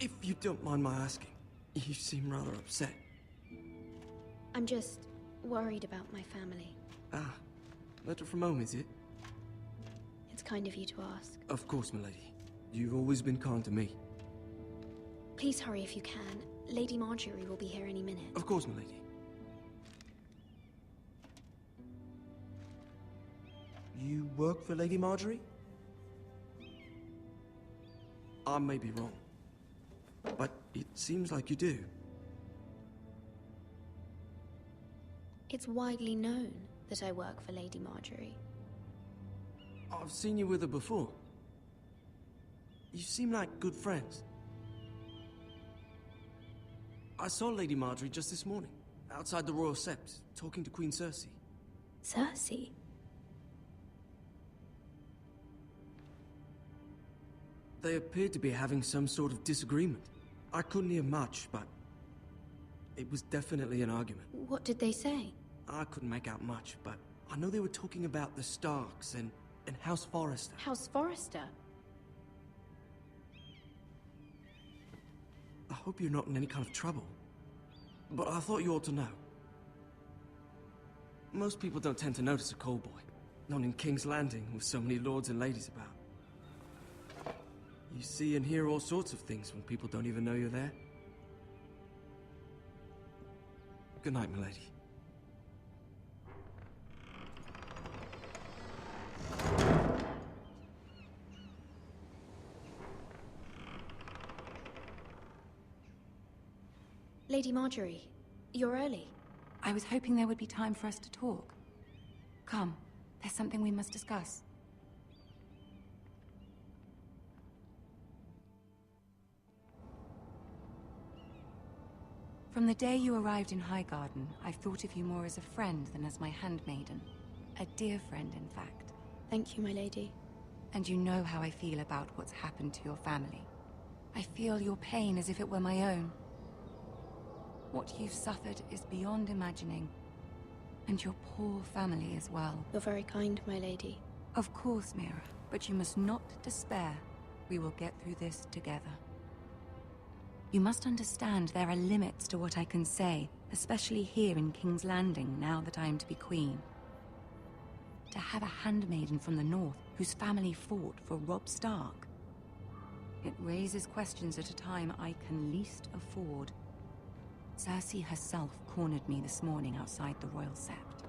If you don't mind my asking, you seem rather upset. I'm just worried about my family. Ah, letter from home, is it? It's kind of you to ask. Of course, milady. You've always been kind to me. Please hurry if you can. Lady Marjorie will be here any minute. Of course, milady. You work for Lady Marjorie? I may be wrong, but it seems like you do. It's widely known that I work for Lady Marjorie. I've seen you with her before. You seem like good friends. I saw Lady Marjorie just this morning, outside the Royal Sept, talking to Queen Cersei. Cersei? They appeared to be having some sort of disagreement. I couldn't hear much, but it was definitely an argument. What did they say? I couldn't make out much, but I know they were talking about the Starks and House Forrester. House Forrester? I hope you're not in any kind of trouble, but I thought you ought to know. Most people don't tend to notice a call boy, not in King's Landing with so many lords and ladies about. You see and hear all sorts of things when people don't even know you're there. Good night, milady. Lady Marjorie, you're early. I was hoping there would be time for us to talk. Come, there's something we must discuss. From the day you arrived in Highgarden, I've thought of you more as a friend than as my handmaiden. A dear friend, in fact. Thank you, my lady. And you know how I feel about what's happened to your family. I feel your pain as if it were my own. What you've suffered is beyond imagining. And your poor family as well. You're very kind, my lady. Of course, Mira, but you must not despair. We will get through this together. You must understand there are limits to what I can say, especially here in King's Landing, now that I am to be queen. To have a handmaiden from the north whose family fought for Robb Stark. It raises questions at a time I can least afford. Cersei herself cornered me this morning outside the Royal Sept.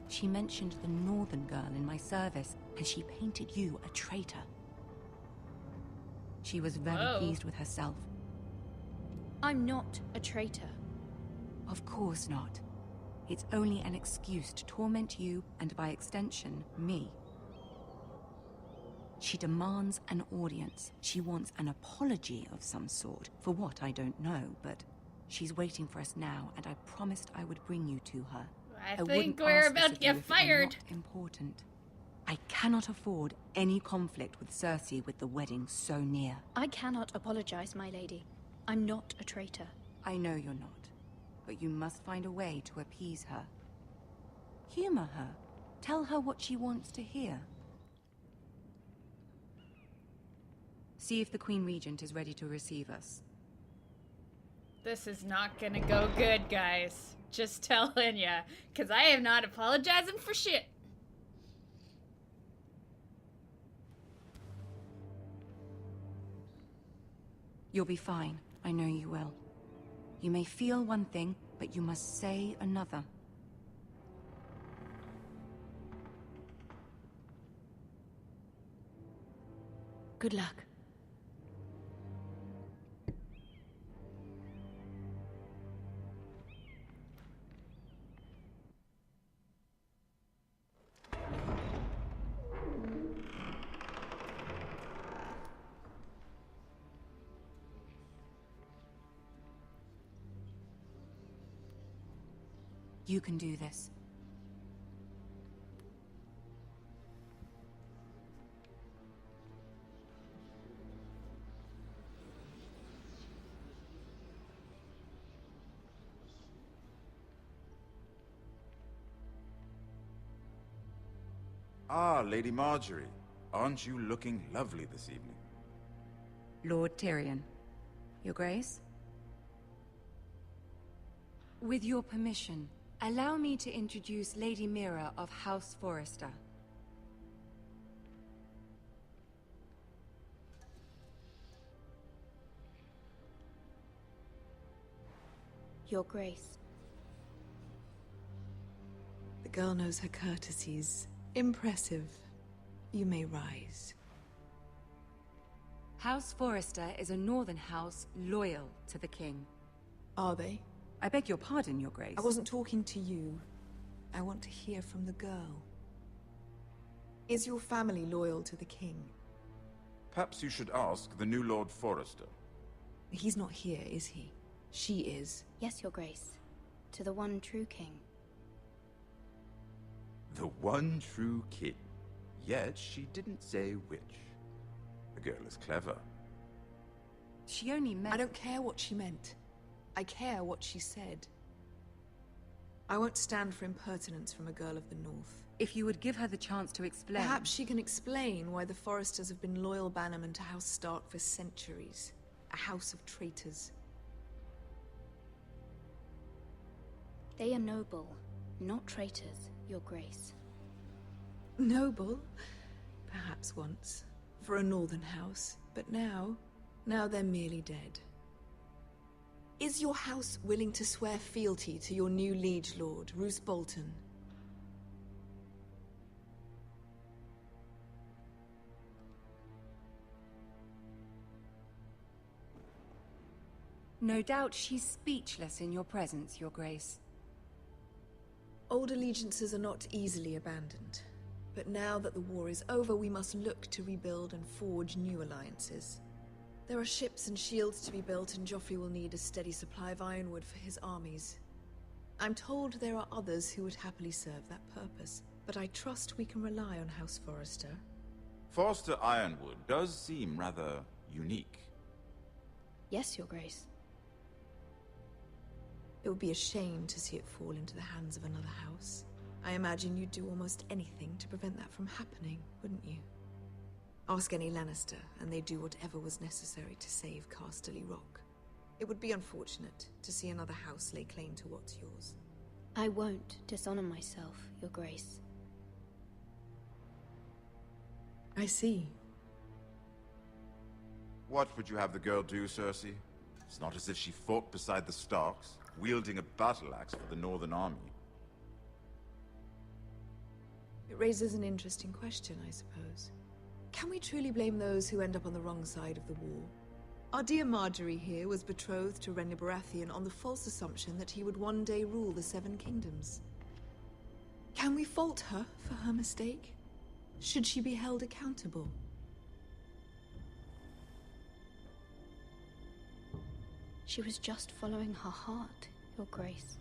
She mentioned the northern girl in my service, and she painted you a traitor. She was very pleased with herself. I'm not a traitor. Of course not. It's only an excuse to torment you, and by extension, me. She demands an audience. She wants an apology of some sort. For what, I don't know, but she's waiting for us now, and I promised I would bring you to her. I think we're about to get fired. Important. I cannot afford any conflict with Cersei with the wedding so near. I cannot apologize, my lady. I'm not a traitor. I know you're not, but you must find a way to appease her. Humor her. Tell her what she wants to hear. See if the Queen Regent is ready to receive us. This is not gonna go good, guys. Just telling ya, because I am not apologizing for shit. You'll be fine. I know you will. You may feel one thing, but you must say another. Good luck. You can do this. Ah, Lady Marjorie. Aren't you looking lovely this evening? Lord Tyrion. Your Grace? With your permission, allow me to introduce Lady Mira of House Forrester. Your Grace. The girl knows her courtesies. Impressive. You may rise. House Forrester is a northern house loyal to the king. Are they? I beg your pardon, Your Grace. I wasn't talking to you. I want to hear from the girl. Is your family loyal to the king? Perhaps you should ask the new Lord Forrester. He's not here, is he? She is. Yes, Your Grace. To the one true king. The one true king. Yet she didn't say which. The girl is clever. She only meant... I don't care what she meant. I care what she said. I won't stand for impertinence from a girl of the North. If you would give her the chance to explain... Perhaps she can explain why the Forresters have been loyal bannermen to House Stark for centuries. A house of traitors. They are noble, not traitors, Your Grace. Noble? Perhaps once. For a northern house. But now they're merely dead. Is your house willing to swear fealty to your new liege lord, Roose Bolton? No doubt she's speechless in your presence, Your Grace. Old allegiances are not easily abandoned. But now that the war is over, we must look to rebuild and forge new alliances. There are ships and shields to be built, and Joffrey will need a steady supply of ironwood for his armies. I'm told there are others who would happily serve that purpose, but I trust we can rely on House Forrester. Forrester Ironwood does seem rather unique. Yes, Your Grace. It would be a shame to see it fall into the hands of another house. I imagine you'd do almost anything to prevent that from happening, wouldn't you? Ask any Lannister, and they'd do whatever was necessary to save Casterly Rock. It would be unfortunate to see another house lay claim to what's yours. I won't dishonor myself, Your Grace. I see. What would you have the girl do, Cersei? It's not as if she fought beside the Starks, wielding a battle axe for the Northern Army. It raises an interesting question, I suppose. Can we truly blame those who end up on the wrong side of the war? Our dear Marjorie here was betrothed to Renly Baratheon on the false assumption that he would one day rule the Seven Kingdoms. Can we fault her for her mistake? Should she be held accountable? She was just following her heart, Your Grace.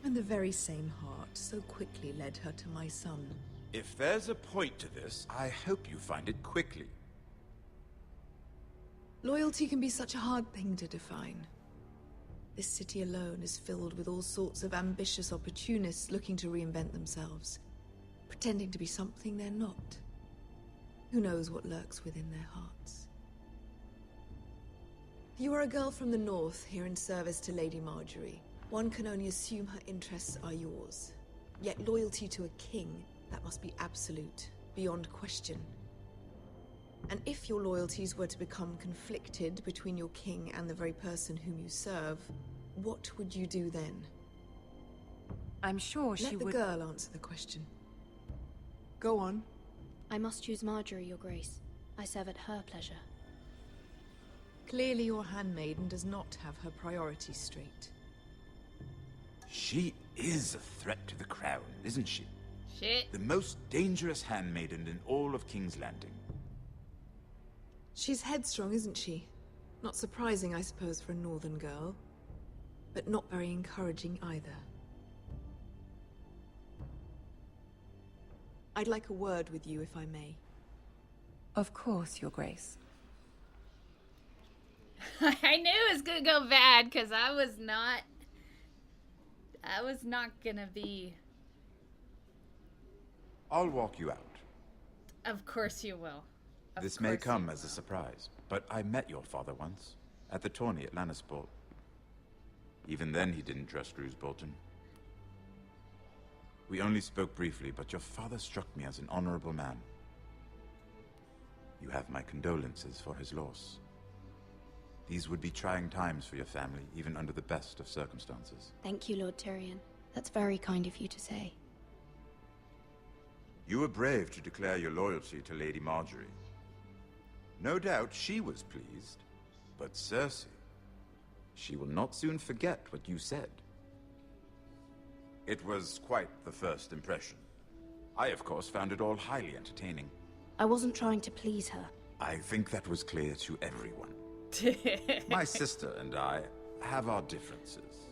And the very same heart so quickly led her to my son. If there's a point to this, I hope you find it quickly. Loyalty can be such a hard thing to define. This city alone is filled with all sorts of ambitious opportunists looking to reinvent themselves, pretending to be something they're not. Who knows what lurks within their hearts? You are a girl from the north here in service to Lady Marjorie. One can only assume her interests are yours. Yet loyalty to a king, that must be absolute, beyond question. And if your loyalties were to become conflicted between your king and the very person whom you serve, what would you do then? I'm sure she would... Let the girl answer the question. Go on. I must choose Marjorie, Your Grace. I serve at her pleasure. Clearly your handmaiden does not have her priorities straight. She is a threat to the crown, isn't she? Shit. The most dangerous handmaiden in all of King's Landing. She's headstrong, isn't she? Not surprising, I suppose, for a northern girl. But not very encouraging either. I'd like a word with you, if I may. Of course, Your Grace. I knew it was gonna go bad, because I was not gonna be... I'll walk you out. Of course you will. This may come as a surprise, but I met your father once, at the tourney at Lannisport. Even then he didn't trust Roose Bolton. We only spoke briefly, but your father struck me as an honorable man. You have my condolences for his loss. These would be trying times for your family, even under the best of circumstances. Thank you, Lord Tyrion. That's very kind of you to say. You were brave to declare your loyalty to Lady Marjorie. No doubt she was pleased, but Cersei, she will not soon forget what you said. It was quite the first impression. I, of course, found it all highly entertaining. I wasn't trying to please her. I think that was clear to everyone. My sister and I have our differences.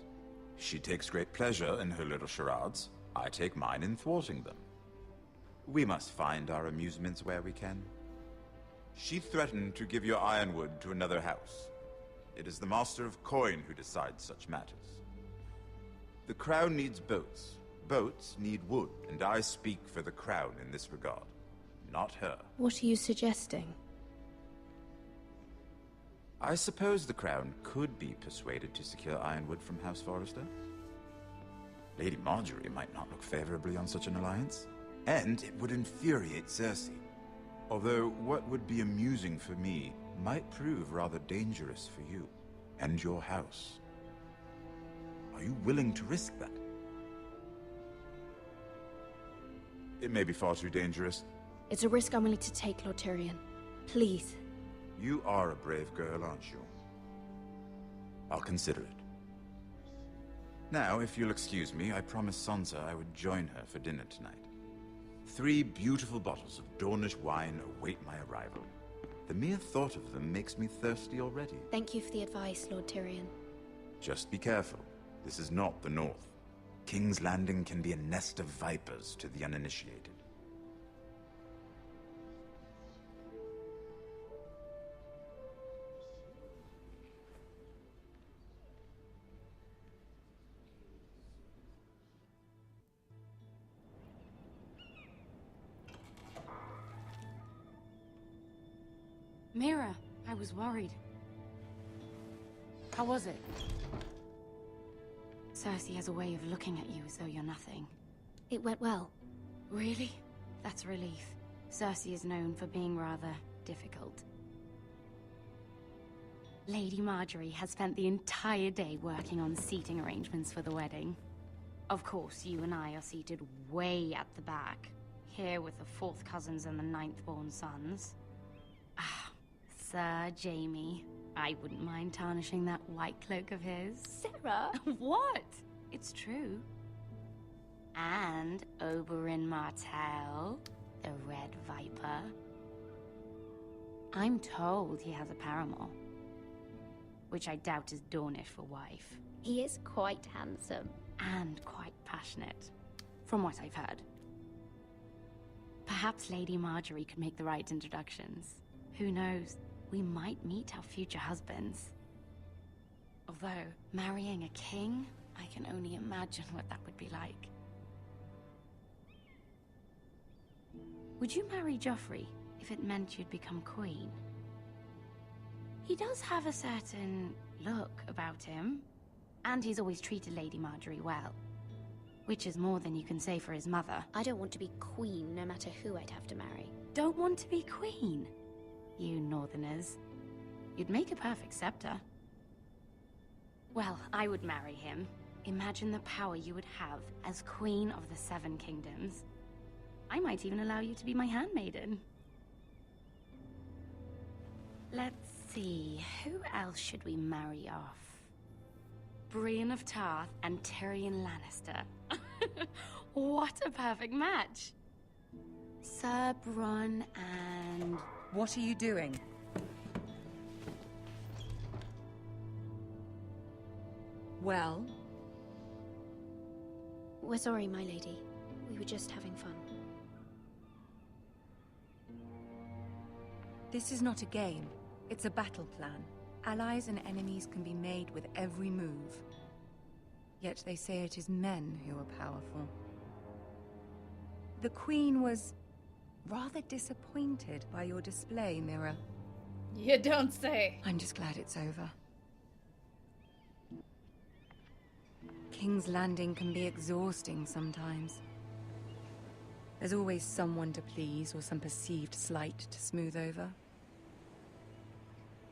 She takes great pleasure in her little charades. I take mine in thwarting them. We must find our amusements where we can. She threatened to give your ironwood to another house. It is the Master of Coin who decides such matters. The Crown needs boats. Boats need wood, and I speak for the Crown in this regard, not her. What are you suggesting? I suppose the Crown could be persuaded to secure ironwood from House Forrester. Lady Marjorie might not look favorably on such an alliance, and it would infuriate Cersei. Although what would be amusing for me might prove rather dangerous for you and your house. Are you willing to risk that? It may be far too dangerous. It's a risk I'm willing to take, Lord Tyrion. Please. You are a brave girl, aren't you? I'll consider it. Now, if you'll excuse me, I promised Sansa I would join her for dinner tonight. 3 beautiful bottles of Dornish wine await my arrival. The mere thought of them makes me thirsty already. Thank you for the advice, Lord Tyrion. Just be careful. This is not the North. King's Landing can be a nest of vipers to the uninitiated. Mira, I was worried. How was it? Cersei has a way of looking at you as though you're nothing. It went well. Really? That's a relief. Cersei is known for being rather difficult. Lady Marjorie has spent the entire day working on seating arrangements for the wedding. Of course, you and I are seated way at the back, here with the 4th cousins and the 9th-born sons. Ah, Sir Jaime. I wouldn't mind tarnishing that white cloak of his. Sarah! What? It's true. And Oberyn Martell, the Red Viper. I'm told he has a paramour, which I doubt is Dornish for wife. He is quite handsome. And quite passionate, from what I've heard. Perhaps Lady Marjorie could make the right introductions. Who knows? We might meet our future husbands. Although, marrying a king, I can only imagine what that would be like. Would you marry Joffrey if it meant you'd become queen? He does have a certain look about him, And he's always treated Lady Marjorie well. Which is more than you can say for his mother. I don't want to be queen, no matter who I'd have to marry. Don't want to be queen? You northerners. You'd make a perfect scepter. Well, I would marry him. Imagine the power you would have as Queen of the Seven Kingdoms. I might even allow you to be my handmaiden. Let's see, who else should we marry off? Brienne of Tarth and Tyrion Lannister. What a perfect match! Sir Bronn and... What are you doing? Well? We're sorry, my lady. We were just having fun. This is not a game. It's a battle plan. Allies and enemies can be made with every move. Yet they say it is men who are powerful. The Queen was rather disappointed by your display, Mira. You don't say. I'm just glad it's over. King's Landing can be exhausting sometimes. There's always someone to please or some perceived slight to smooth over.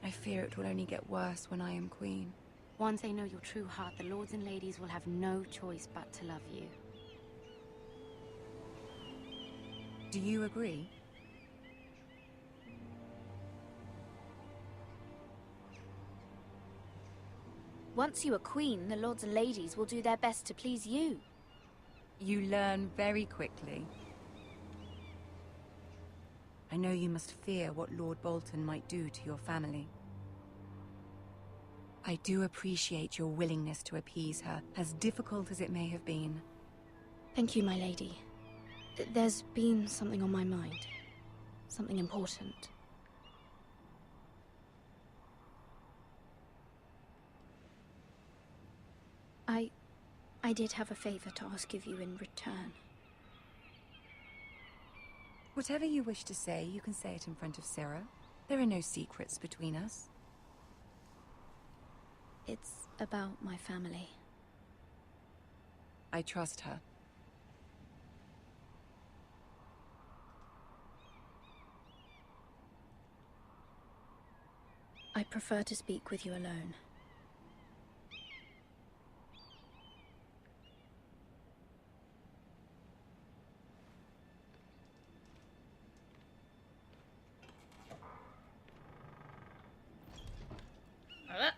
I fear it will only get worse when I am queen. Once they know your true heart, the lords and ladies will have no choice but to love you. Do you agree? Once you are queen, the lords and ladies will do their best to please you. You learn very quickly. I know you must fear what Lord Bolton might do to your family. I do appreciate your willingness to appease her, as difficult as it may have been. Thank you, my lady. There's been something on my mind. Something important. I did have a favor to ask of you in return. Whatever you wish to say, you can say it in front of Sarah. There are no secrets between us. It's about my family. I trust her. I prefer to speak with you alone.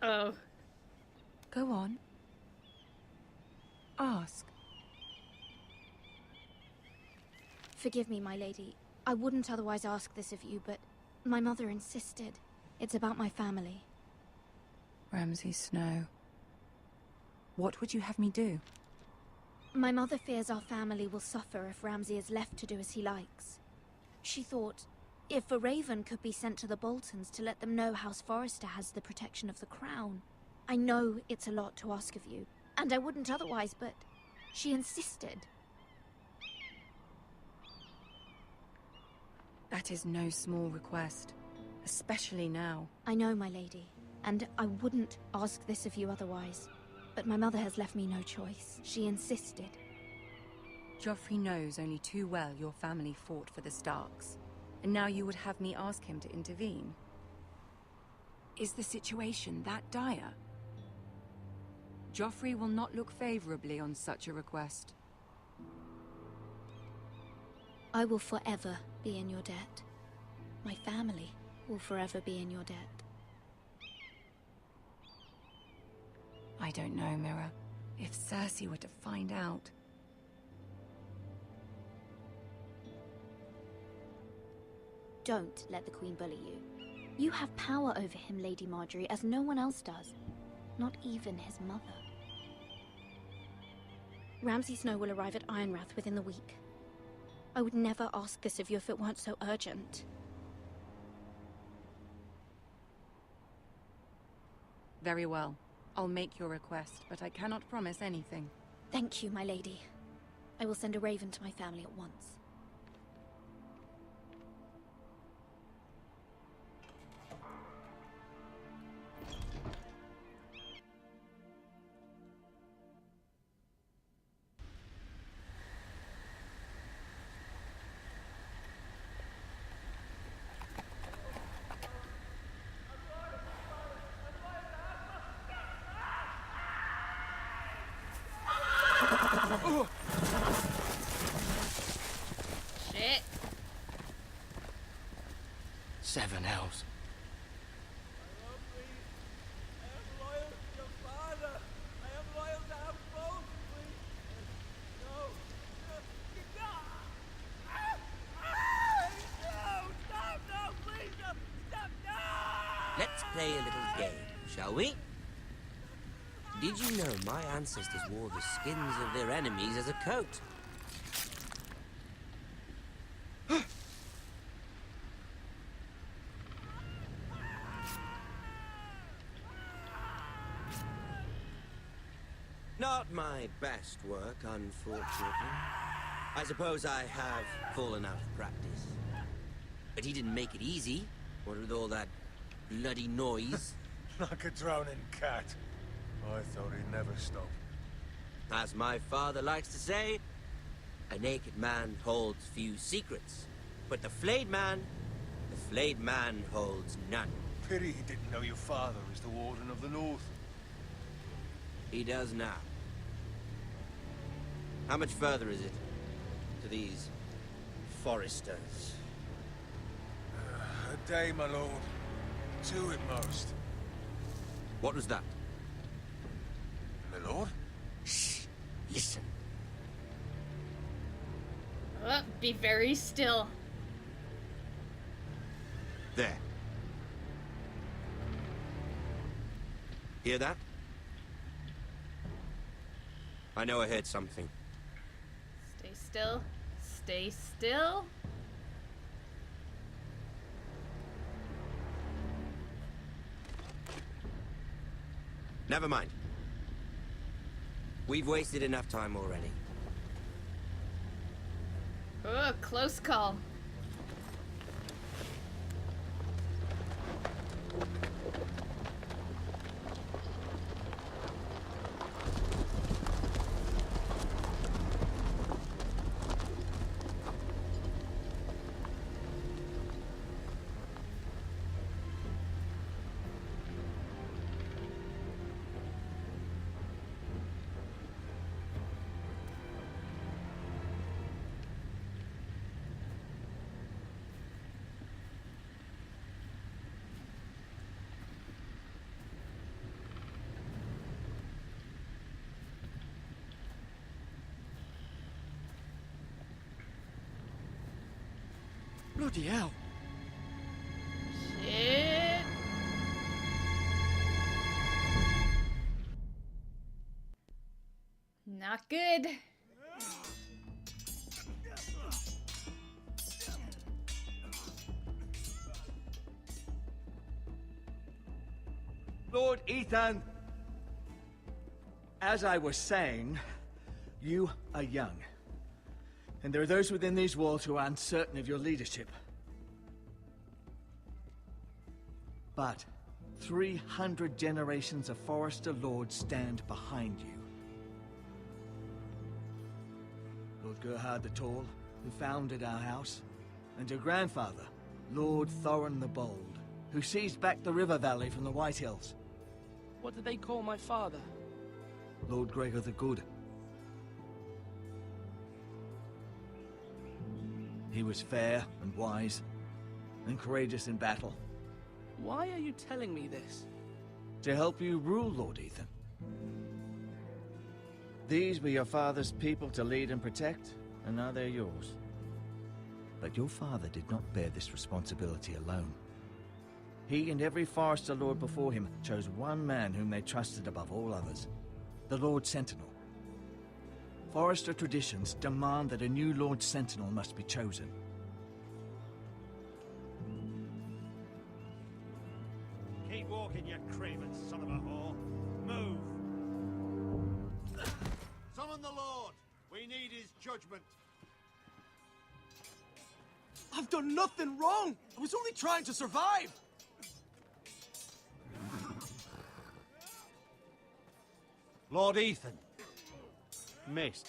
Uh-oh. Go on. Ask. Forgive me, my lady. I wouldn't otherwise ask this of you, but my mother insisted. It's about my family. Ramsay Snow. What would you have me do? My mother fears our family will suffer if Ramsay is left to do as he likes. She thought, if a raven could be sent to the Boltons to let them know House Forrester has the protection of the crown. I know it's a lot to ask of you, and I wouldn't otherwise, but she insisted. That is no small request, especially now. I know, my lady, and I wouldn't ask this of you otherwise. But my mother has left me no choice. She insisted. Joffrey knows only too well your family fought for the Starks. And now you would have me ask him to intervene? Is the situation that dire? Joffrey will not look favorably on such a request. I will forever be in your debt. My family will forever be in your debt. I don't know, Mira. If Cersei were to find out... Don't let the Queen bully you. You have power over him, Lady Marjorie, as no one else does. Not even his mother. Ramsay Snow will arrive at Ironrath within the week. I would never ask this of you if it weren't so urgent. Very well. I'll make your request, but I cannot promise anything. Thank you, my lady. I will send a raven to my family at once. Shit. 7 elves. Let's play a little game, shall we? Did you know my ancestors wore the skins of their enemies as a coat? Not my best work, unfortunately. I suppose I have fallen out of practice. But he didn't make it easy, what with all that bloody noise. Like a drowning cat. I thought he'd never stop. As my father likes to say, a naked man holds few secrets. But the flayed man holds none. Pity he didn't know your father is the Warden of the North. He does now. How much further is it to these foresters? A day, my lord. 2 at most. What was that? My lord? Shh! Listen. Oh, be very still. There. Hear that? I know I heard something. Stay still. Stay still. Never mind. We've wasted enough time already. Oh, close call. Bloody hell. Shit. Not good. Lord Ethan, as I was saying, you are young. And there are those within these walls who are uncertain of your leadership. But 300 generations of Forester Lords stand behind you. Lord Gerhard the Tall, who founded our house, and your grandfather, Lord Thorin the Bold, who seized back the river valley from the White Hills. What did they call my father? Lord Gregor the Good. He was fair and wise, and courageous in battle. Why are you telling me this? To help you rule, Lord Ethan. These were your father's people to lead and protect, and now they're yours. But your father did not bear this responsibility alone. He and every Forester Lord before him chose one man whom they trusted above all others, the Lord Sentinel. Forester traditions demand that a new Lord Sentinel must be chosen. Keep walking, you craven son of a whore. Move! Summon the Lord! We need his judgment. I've done nothing wrong! I was only trying to survive! Lord Ethan. Missed.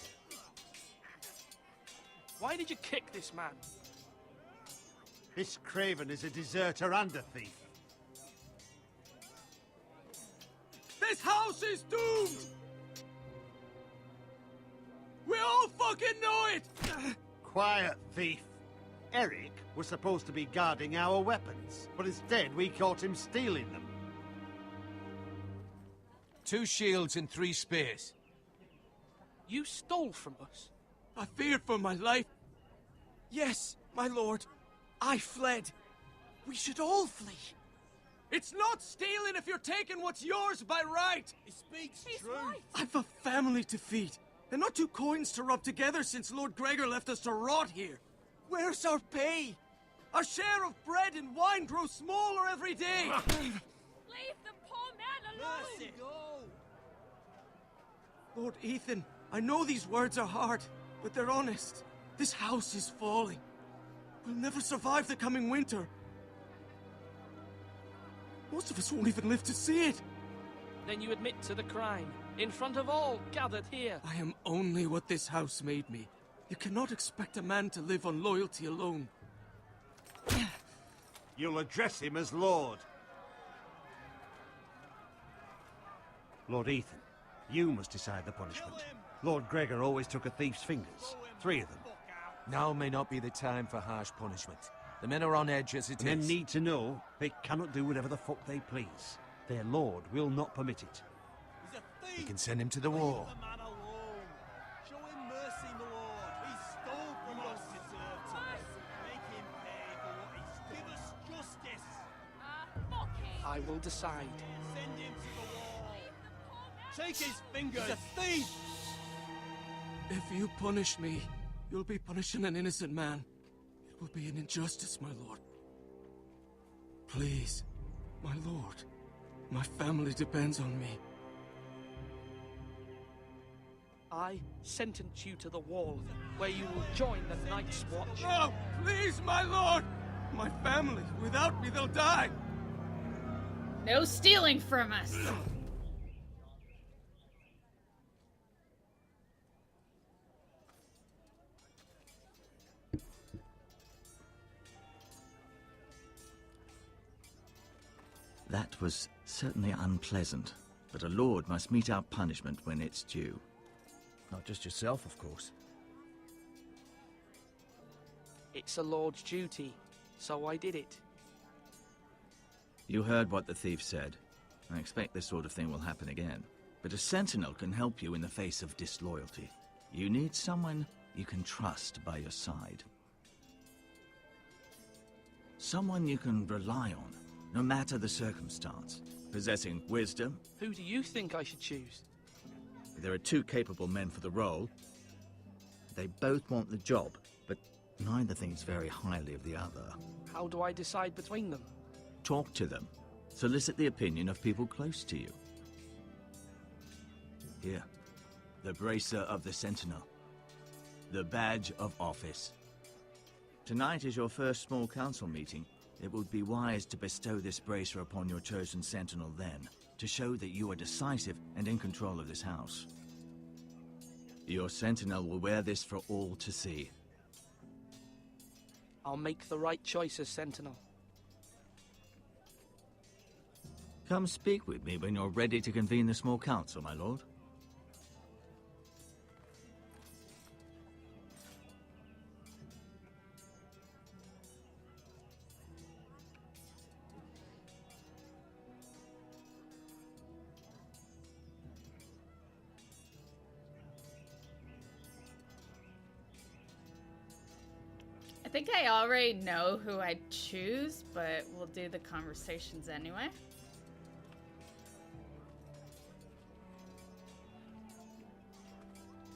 Why did you kick this man? This craven is a deserter and a thief. This house is doomed! fucking know it! Quiet, thief. Eric was supposed to be guarding our weapons, but instead we caught him stealing them. 2 shields and 3 spears. You stole from us? I feared for my life. Yes, my lord. I fled. We should all flee. It's not stealing if you're taking what's yours by right! He speaks true. Right. I've a family to feed, and not 2 coins to rub together since Lord Gregor left us to rot here. Where's our pay? Our share of bread and wine grows smaller every day! Leave the poor man alone! Mercy. Lord Ethan, I know these words are hard, but they're honest. This house is falling. We'll never survive the coming winter. Most of us won't even live to see it. Then you admit to the crime, in front of all gathered here. I am only what this house made me. You cannot expect a man to live on loyalty alone. You'll address him as Lord. Lord Ethan, you must decide the punishment. Lord Gregor always took a thief's fingers. 3 of them. Now may not be the time for harsh punishment. The men are on edge as it is. Men need to know they cannot do whatever the fuck they please. Their lord will not permit it. He's a thief! We can send him to the wall. Leave the man alone. Show him mercy, my lord. He stole from us. Deserved to make him pay for what he's give us justice. Fuck him! I will decide. Send him to the wall. Take his fingers. He's a thief! If you punish me, you'll be punishing an innocent man. It will be an injustice, my lord. Please, my lord. My family depends on me. I sentence you to the wall, where you will join the Night's Watch. No! Please, my lord! My family, without me, they'll die! No stealing from us! That was certainly unpleasant, but a lord must mete out punishment when it's due. Not just yourself, of course. It's a lord's duty, so I did it. You heard what the thief said. I expect this sort of thing will happen again. But a sentinel can help you in the face of disloyalty. You need someone you can trust by your side. Someone you can rely on, no matter the circumstance. Possessing wisdom. Who do you think I should choose? There are 2 capable men for the role. They both want the job, but neither thinks very highly of the other. How do I decide between them? Talk to them. Solicit the opinion of people close to you. Here, the bracer of the Sentinel. The badge of office. Tonight is your first small council meeting. It would be wise to bestow this bracer upon your chosen sentinel then, to show that you are decisive and in control of this house. Your sentinel will wear this for all to see. I'll make the right choice as sentinel. Come speak with me when you're ready to convene the small council, my lord. I think I already know who I'd choose, but we'll do the conversations anyway.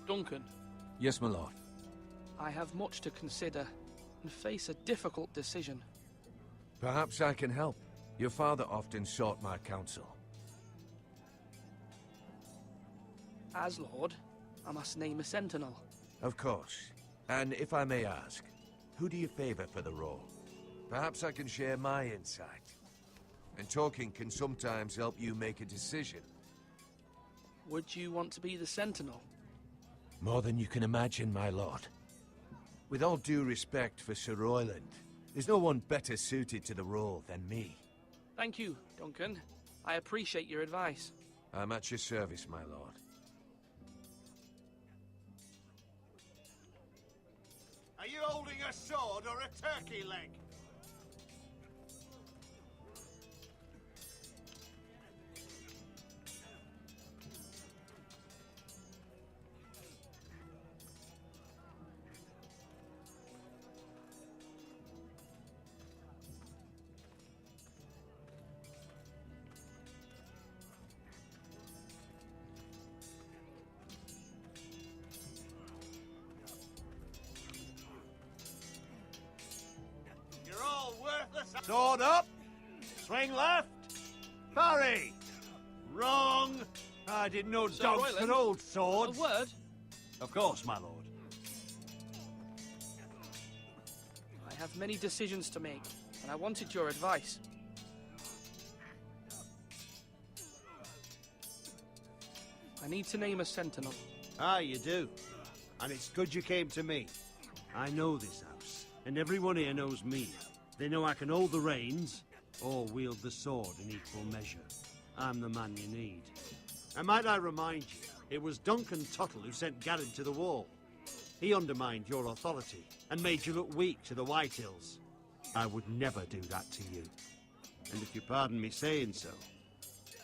Duncan. Yes, my lord. I have much to consider and face a difficult decision. Perhaps I can help. Your father often sought my counsel. As Lord, I must name a sentinel. Of course. And if I may ask, who do you favor for the role? Perhaps I can share my insight. And talking can sometimes help you make a decision. Would you want to be the sentinel? More than you can imagine, my lord. With all due respect for Sir Royland, there's no one better suited to the role than me. Thank you, Duncan. I appreciate your advice. I'm at your service, my lord. Are you holding a sword or a turkey leg? You're all worthless. Sword up. Swing left. Parry. Wrong. I didn't know Sir dogs Royland, could hold swords. a word? Of course, my lord. I have many decisions to make, and I wanted your advice. I need to name a sentinel. Ah, you do. And it's good you came to me. I know this house, and everyone here knows me. They know I can hold the reins, or wield the sword in equal measure. I'm the man you need. And might I remind you, it was Duncan Tuttle who sent Garrett to the wall. He undermined your authority, and made you look weak to the White Hills. I would never do that to you. And if you pardon me saying so,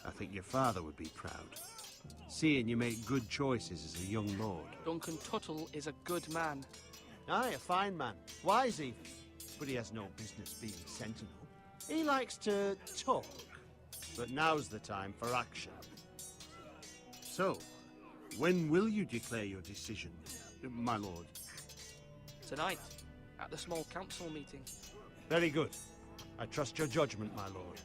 I think your father would be proud. Seeing you make good choices as a young lord. Duncan Tuttle is a good man. Aye, a fine man. Wise even. But he has no business being sentinel. He likes to talk. But now's the time for action. So, when will you declare your decision, my lord? Tonight, at the small council meeting. Very good. I trust your judgment, my lord.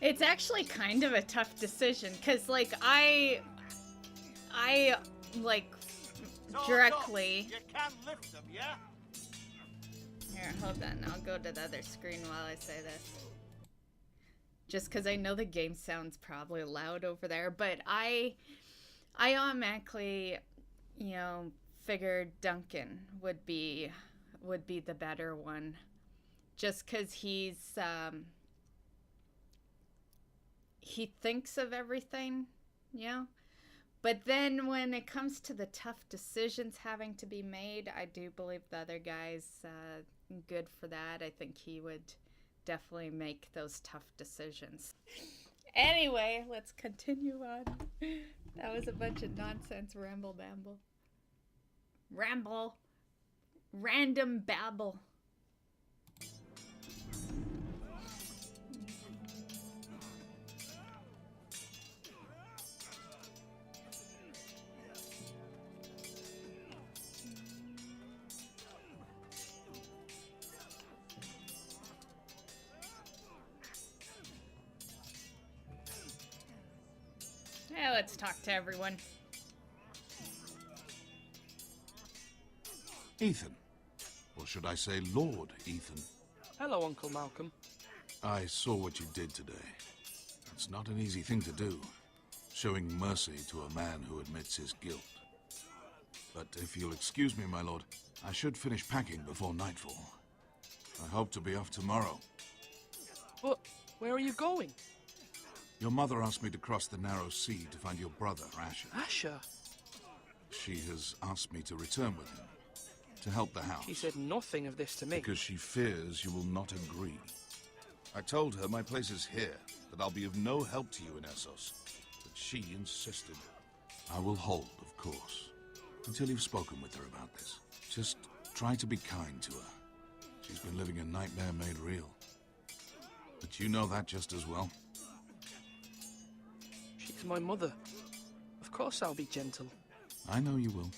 It's actually kind of a tough decision, because, like, I like, directly... You can lift them, yeah? Here, hold on. I'll go to the other screen while I say this. Just because I know the game sounds probably loud over there, but I automatically, you know, figured Duncan would be the better one. Just because he thinks of everything, you know? But then when it comes to the tough decisions having to be made, I do believe the other guy's good for that. I think he would definitely make those tough decisions. Anyway, let's continue on. That was a bunch of nonsense random babble. Yeah, let's talk to everyone. Ethan. Or should I say Lord Ethan? Hello, Uncle Malcolm. I saw what you did today. It's not an easy thing to do, showing mercy to a man who admits his guilt. But if you'll excuse me, my lord, I should finish packing before nightfall. I hope to be off tomorrow. But where are you going? Your mother asked me to cross the narrow sea to find your brother, Asher. Asher? She has asked me to return with him, to help the house. She said nothing of this to me. Because she fears you will not agree. I told her my place is here, that I'll be of no help to you in Essos. But she insisted. I will hold, of course, until you've spoken with her about this. Just try to be kind to her. She's been living a nightmare made real. But you know that just as well. She's my mother. Of course I'll be gentle. I know you will.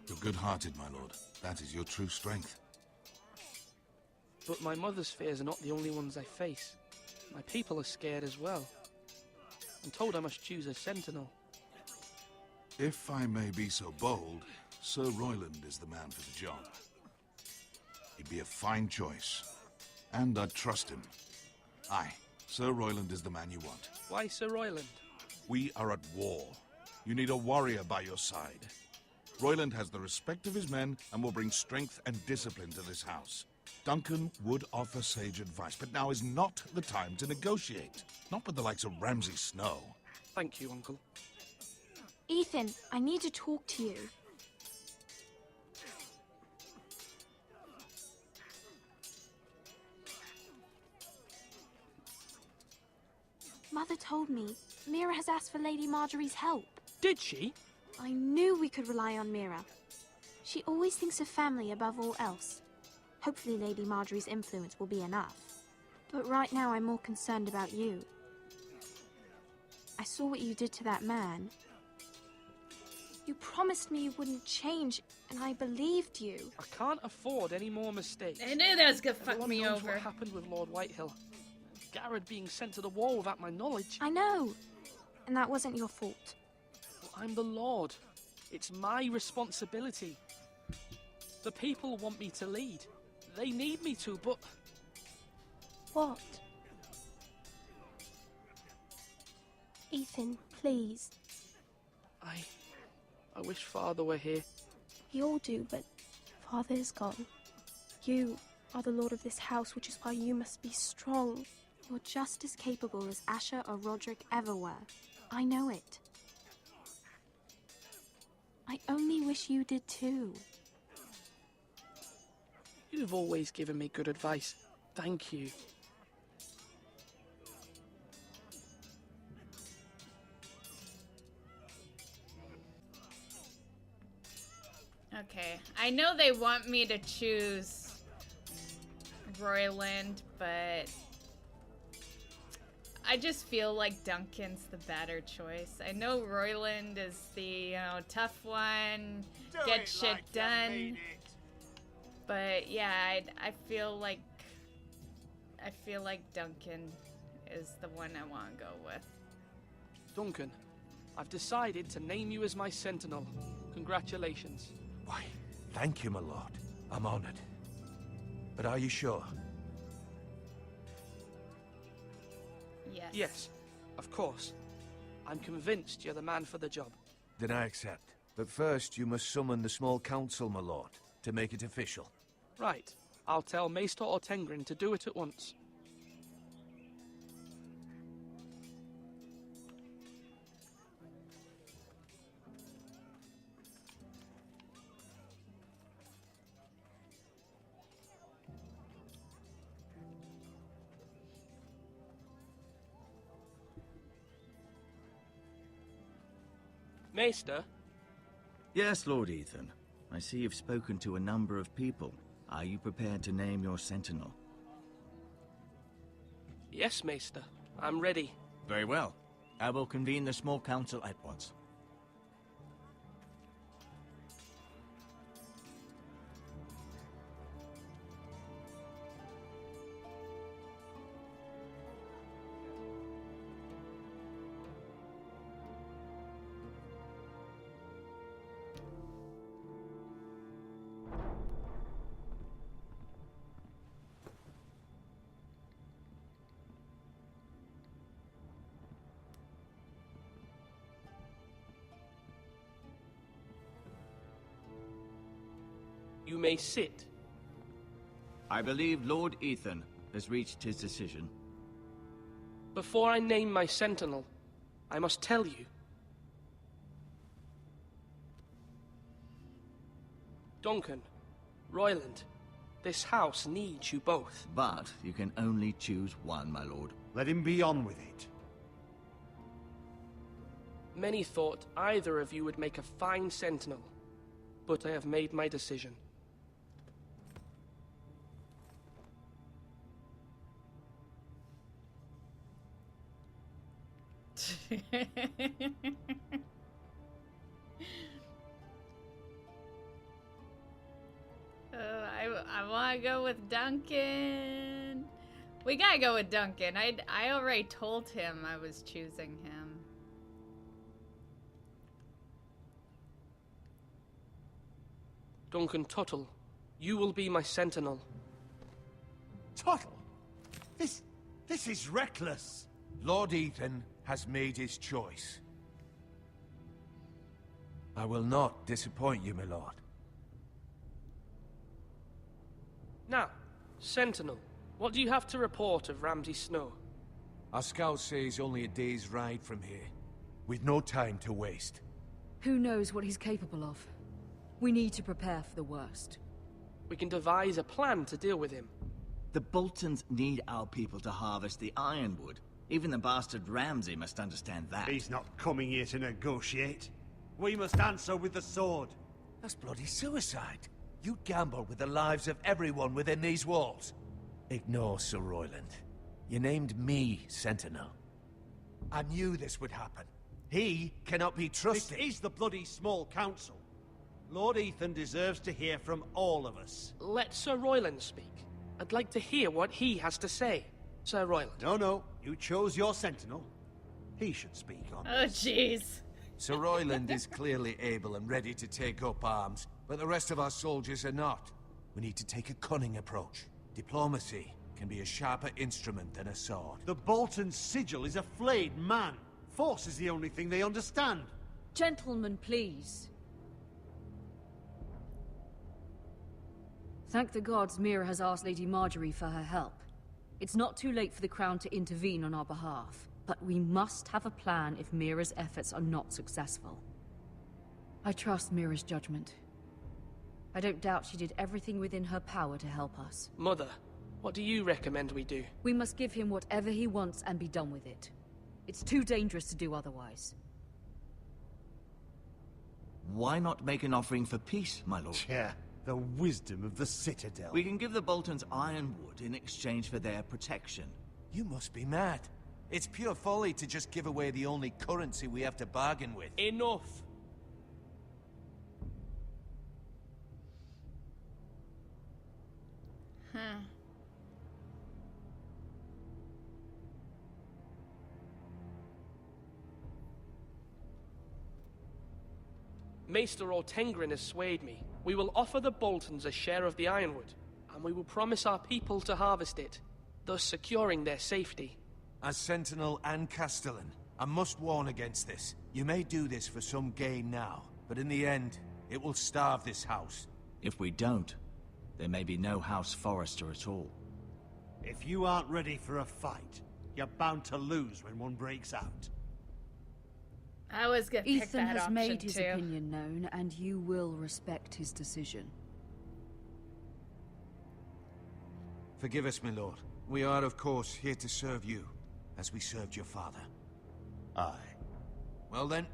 You're good-hearted, my lord. That is your true strength. But my mother's fears are not the only ones I face. My people are scared as well. I'm told I must choose a sentinel. If I may be so bold, Sir Royland is the man for the job. He'd be a fine choice. And I'd trust him. Aye, Sir Royland is the man you want. Why Sir Royland? We are at war. You need a warrior by your side. Royland has the respect of his men and will bring strength and discipline to this house. Duncan would offer sage advice, but now is not the time to negotiate. Not with the likes of Ramsay Snow. Thank you, Uncle. Ethan, I need to talk to you. Mother told me Mira has asked for Lady Marjorie's help. Did she? I knew we could rely on Mira. She always thinks of family above all else. Hopefully Lady Marjorie's influence will be enough. But right now I'm more concerned about you. I saw what you did to that man. You promised me you wouldn't change, and I believed you. I can't afford any more mistakes. I knew that was gonna fuck Everyone me knows over. what happened with Lord Whitehill. Garrett being sent to the wall without my knowledge. I know. And that wasn't your fault. Well, I'm the Lord. It's my responsibility. The people want me to lead. They need me to, but... What? Ethan, please. I wish Father were here. We all do, but Father is gone. You are the lord of this house, which is why you must be strong. You're just as capable as Asher or Roderick ever were. I know it. I only wish you did too. You've always given me good advice. Thank you. Okay, I know they want me to choose Royland, but I just feel like Duncan's the better choice. I know Royland is the, tough one, get shit done. But yeah, I feel like Duncan is the one I want to go with. Duncan, I've decided to name you as my sentinel. Congratulations. Why, thank you, my lord. I'm honored. But are you sure? Yes. Yes, of course. I'm convinced you're the man for the job. Then I accept. But first, you must summon the small council, my lord, to make it official. Right. I'll tell Maester Ortengrin to do it at once. Maester? Yes, Lord Ethan. I see you've spoken to a number of people. Are you prepared to name your sentinel? Yes, Maester. I'm ready. Very well. I will convene the small council at once. You may sit. I believe Lord Ethan has reached his decision. Before I name my sentinel, I must tell you. Duncan, Royland, this house needs you both. But you can only choose one, my lord. Let him be on with it. Many thought either of you would make a fine sentinel, but I have made my decision. I want to go with Duncan. We gotta go with Duncan. I already told him I was choosing him. Duncan Tuttle, you will be my sentinel. Tuttle? This is reckless. Lord Ethan has made his choice. I will not disappoint you, my lord. Now, Sentinel, what do you have to report of Ramsay Snow? Our scouts say he's only a day's ride from here, with no time to waste. Who knows what he's capable of? We need to prepare for the worst. We can devise a plan to deal with him. The Boltons need our people to harvest the ironwood. Even the bastard Ramsay must understand that. He's not coming here to negotiate. We must answer with the sword. That's bloody suicide. You gamble with the lives of everyone within these walls. Ignore Sir Royland. You named me Sentinel. I knew this would happen. He cannot be trusted. This is the bloody small council. Lord Ethan deserves to hear from all of us. Let Sir Royland speak. I'd like to hear what he has to say. Sir Royland. No. You chose your sentinel. He should speak on Oh, this. jeez. Sir Royland is clearly able and ready to take up arms, but the rest of our soldiers are not. We need to take a cunning approach. Diplomacy can be a sharper instrument than a sword. The Bolton sigil is a flayed man. Force is the only thing they understand. Gentlemen, please. Thank the gods Mira has asked Lady Marjorie for her help. It's not too late for the Crown to intervene on our behalf, but we must have a plan if Mira's efforts are not successful. I trust Mira's judgment. I don't doubt she did everything within her power to help us. Mother, what do you recommend we do? We must give him whatever he wants and be done with it. It's too dangerous to do otherwise. Why not make an offering for peace, my lord? Yeah, the wisdom of the Citadel. We can give the Boltons ironwood in exchange for their protection. You must be mad. It's pure folly to just give away the only currency we have to bargain with. Enough! Huh. Maester Ortengrin has swayed me. We will offer the Boltons a share of the ironwood, and we will promise our people to harvest it, thus securing their safety. As Sentinel and Castellan, I must warn against this. You may do this for some gain now, but in the end, it will starve this house. If we don't, there may be no House Forrester at all. If you aren't ready for a fight, you're bound to lose when one breaks out. I was gonna pick Ethan that has option made his too. opinion known, and you will respect his decision. Forgive us, my lord. We are, of course, here to serve you, as we served your father. Aye. Well then,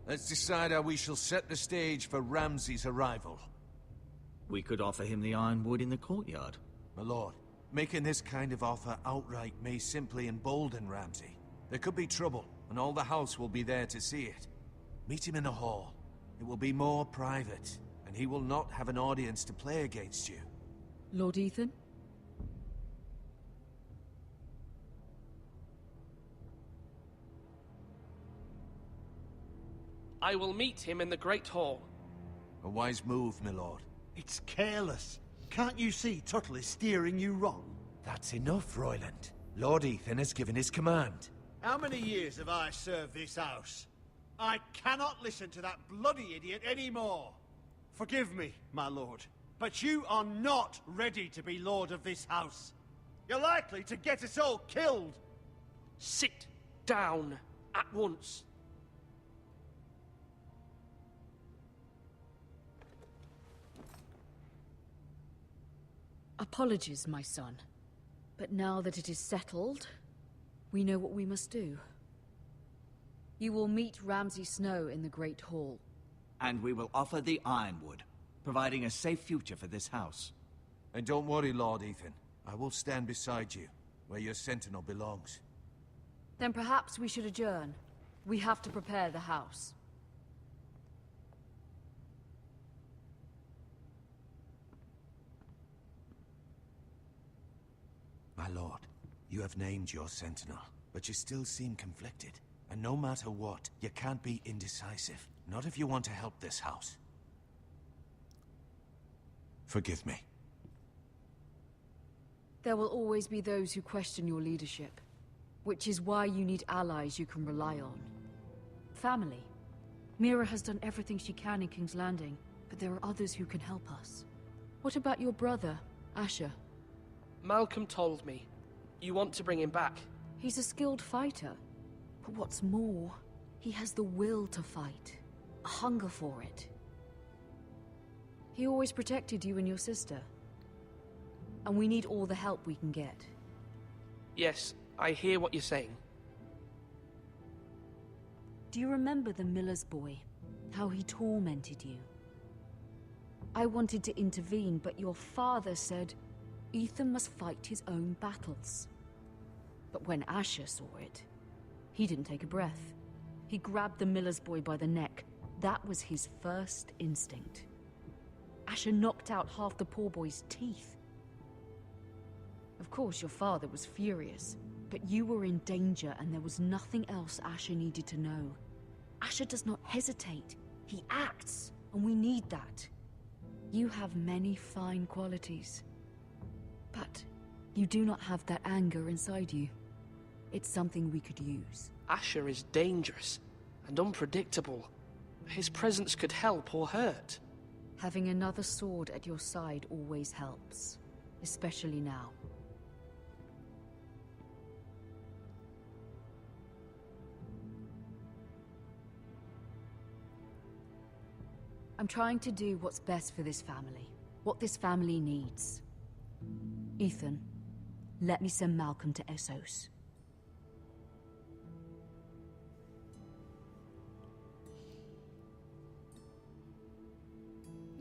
let's decide how we shall set the stage for Ramsay's arrival. We could offer him the ironwood in the courtyard. My lord, making this kind of offer outright may simply embolden Ramsay. There could be trouble, and all the house will be there to see it. Meet him in the hall. It will be more private, and he will not have an audience to play against you. Lord Ethan? I will meet him in the Great Hall. A wise move, my lord. It's careless. Can't you see Tuttle is steering you wrong? That's enough, Royland. Lord Ethan has given his command. How many years have I served this house? I cannot listen to that bloody idiot anymore. Forgive me, my lord, but you are not ready to be lord of this house. You're likely to get us all killed. Sit down at once. Apologies, my son. But now that it is settled, we know what we must do. You will meet Ramsay Snow in the Great Hall. And we will offer the ironwood, providing a safe future for this house. And don't worry, Lord Ethan. I will stand beside you, where your sentinel belongs. Then perhaps we should adjourn. We have to prepare the house. My lord, you have named your sentinel, but you still seem conflicted. And no matter what, you can't be indecisive. Not if you want to help this house. Forgive me. There will always be those who question your leadership, which is why you need allies you can rely on. Family. Mira has done everything she can in King's Landing, but there are others who can help us. What about your brother, Asher? Malcolm told me. You want to bring him back. He's a skilled fighter. But what's more, he has the will to fight. a hunger for it. He always protected you and your sister. And we need all the help we can get. Yes, I hear what you're saying. Do you remember the miller's boy? How he tormented you? I wanted to intervene, but your father said Ethan must fight his own battles. But when Asher saw it, he didn't take a breath. He grabbed the miller's boy by the neck. That was his first instinct. Asher knocked out half the poor boy's teeth. Of course, your father was furious, but you were in danger and there was nothing else Asher needed to know. Asher does not hesitate. He acts, and we need that. You have many fine qualities, but you do not have that anger inside you. It's something we could use. Asher is dangerous and unpredictable. His presence could help or hurt. Having another sword at your side always helps, especially now. I'm trying to do what's best for this family, what this family needs. Ethan, let me send Malcolm to Essos.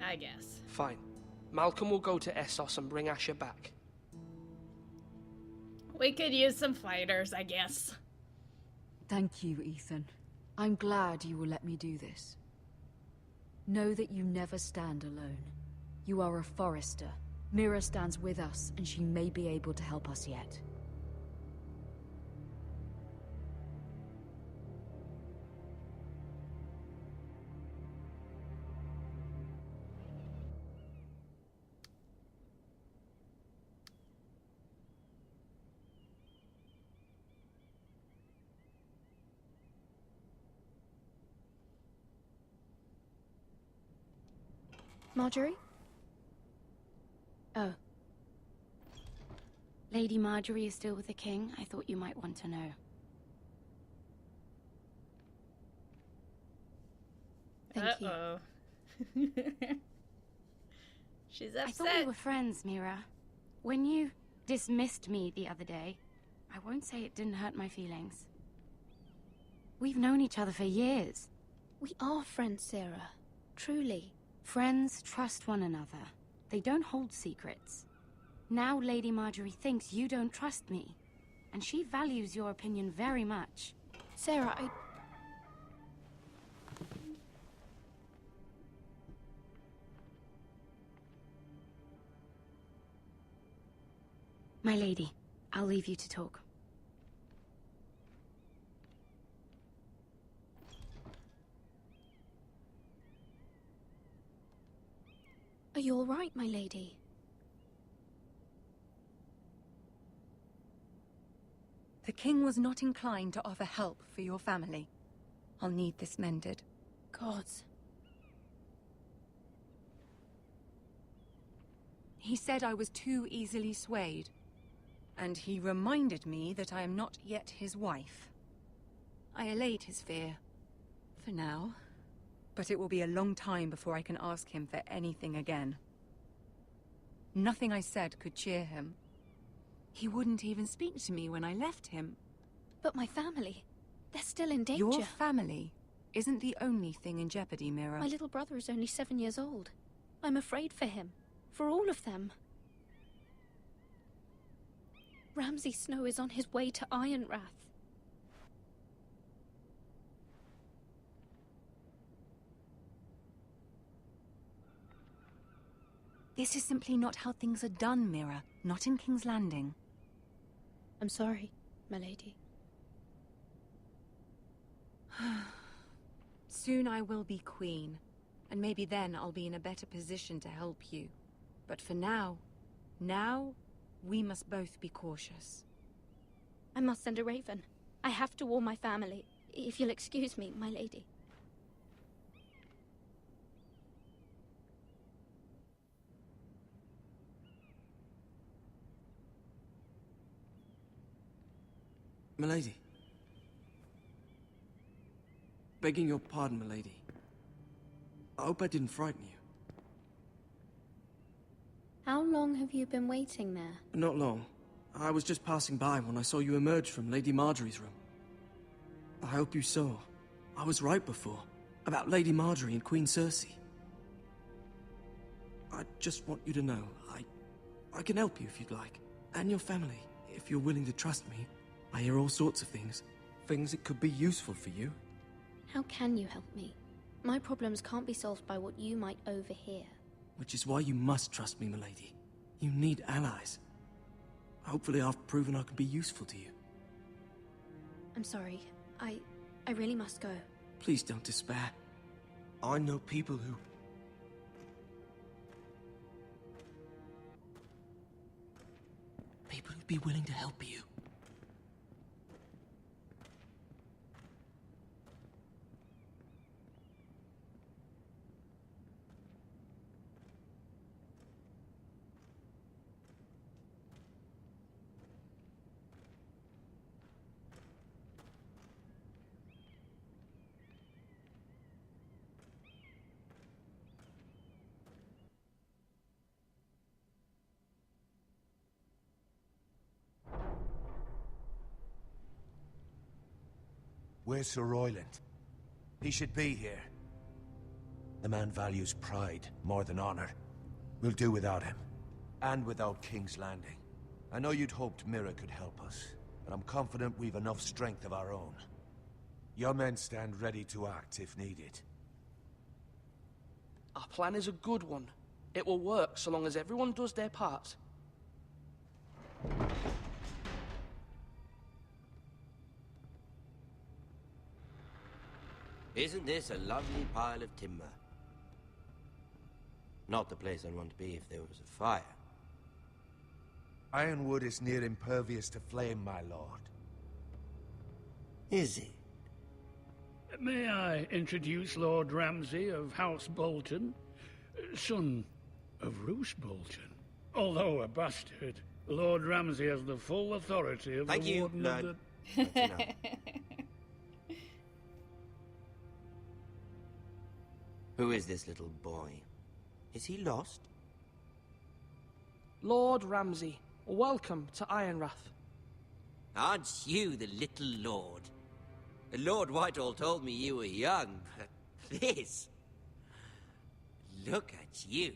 I guess. Fine. Malcolm will go to Essos and bring Asher back. We could use some fighters, I guess. Thank you, Ethan. I'm glad you will let me do this. Know that you never stand alone. You are a Forrester. Mira stands with us, and she may be able to help us yet. Marjorie? Oh. Lady Marjorie is still with the king? I thought you might want to know. Thank you. She's upset. I thought we were friends, Mira. When you dismissed me the other day, I won't say it didn't hurt my feelings. We've known each other for years. We are friends, Sarah. Truly. Friends trust one another. They don't hold secrets. Now Lady Marjorie thinks you don't trust me, and she values your opinion very much. Sarah, My lady, I'll leave you to talk. Are you all right, my lady? The king was not inclined to offer help for your family. I'll need this mended. Gods. He said I was too easily swayed. And he reminded me that I am not yet his wife. I allayed his fear. For now. But it will be a long time before I can ask him for anything again. Nothing I said could cheer him. He wouldn't even speak to me when I left him. But my family, they're still in danger. Your family isn't the only thing in jeopardy, Mira. My little brother is only 7 years old. I'm afraid for him. For all of them. Ramsay Snow is on his way to Ironrath. This is simply not how things are done, Mira. Not in King's Landing. I'm sorry, my lady. Soon I will be queen, and maybe then I'll be in a better position to help you. But for now, we must both be cautious. I must send a raven. I have to warn my family. If you'll excuse me, my lady. Milady. Begging your pardon, milady. I hope I didn't frighten you. How long have you been waiting there? Not long. I was just passing by when I saw you emerge from Lady Marjorie's room. I hope you saw. I was right before. About Lady Marjorie and Queen Cersei. I just want you to know, I can help you if you'd like. And your family, if you're willing to trust me. I hear all sorts of things. Things that could be useful for you. How can you help me? My problems can't be solved by what you might overhear. Which is why you must trust me, milady. You need allies. Hopefully I've proven I can be useful to you. I'm sorry. I really must go. Please don't despair. I know people who... People who'd be willing to help you. Where's Sir Royland? He should be here. The man values pride more than honor. We'll do without him. And without King's Landing. I know you'd hoped Mira could help us, but I'm confident we've enough strength of our own. Your men stand ready to act if needed. Our plan is a good one. It will work so long as everyone does their part. Isn't this a lovely pile of timber? Not the place I'd want to be if there was a fire. Ironwood is near impervious to flame, my lord. Is it? May I introduce Lord Ramsay of House Bolton, son of Roose Bolton. Although a bastard, Lord Ramsay has the full authority of the Warden of the... Who is this little boy? Is he lost? Lord Ramsay, welcome to Ironrath. Aren't you the little lord? Lord Whitehall told me you were young, but this... Look at you.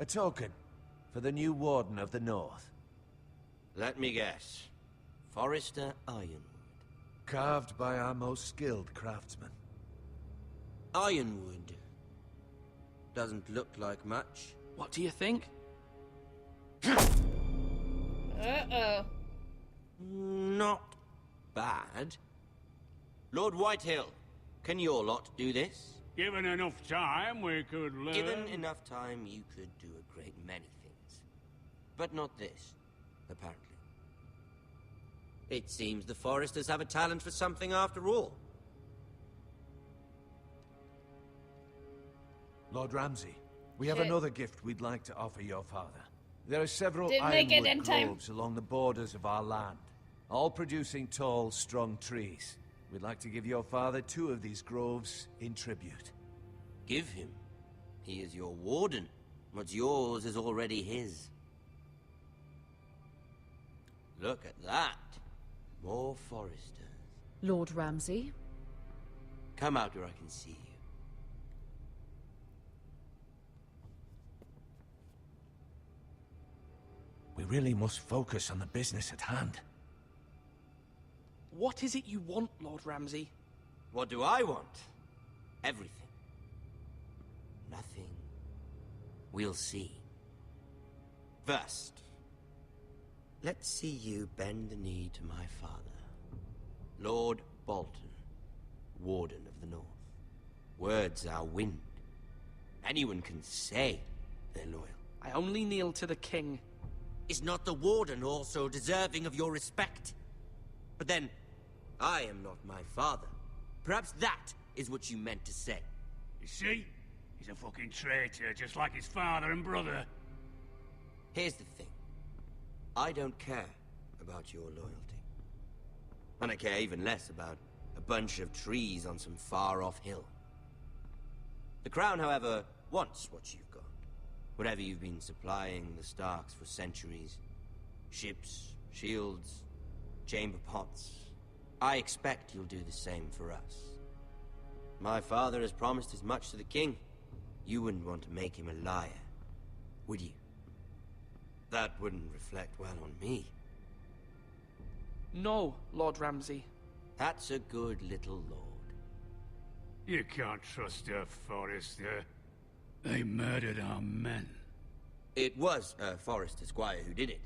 A token for the new Warden of the North. Let me guess. Forrester Ironwood. Carved by our most skilled craftsmen. Ironwood. Doesn't look like much. What do you think? Uh-oh. Not bad. Lord Whitehill, can your lot do this? Given enough time, we could learn... Given enough time, you could do a great many things. But not this, apparently. It seems the Foresters have a talent for something after all. Lord Ramsay, we have another gift we'd like to offer your father. There are several Didn't make it in ironwood time. groves along the borders of our land, all producing tall, strong trees. We'd like to give your father 2 of these groves in tribute. Give him. He is your warden. What's yours is already his. Look at that. More Foresters. Lord Ramsay? Come out where I can see you. We really must focus on the business at hand. What is it you want, Lord Ramsay? What do I want? Everything. Nothing. We'll see. First, let's see you bend the knee to my father, Lord Bolton, Warden of the North. Words are wind. Anyone can say they're loyal. I only kneel to the king. Is not the Warden also deserving of your respect? But then, I am not my father. Perhaps that is what you meant to say. You see? He's a fucking traitor, just like his father and brother. Here's the thing. I don't care about your loyalty. And I care even less about a bunch of trees on some far-off hill. The Crown, however, wants what you've got. Whatever you've been supplying the Starks for centuries. Ships, shields, chamber pots. I expect you'll do the same for us. My father has promised as much to the king. You wouldn't want to make him a liar, would you? That wouldn't reflect well on me. No, Lord Ramsay. That's a good little lord. You can't trust her, Forrester. They murdered our men. It was a Forrester squire who did it.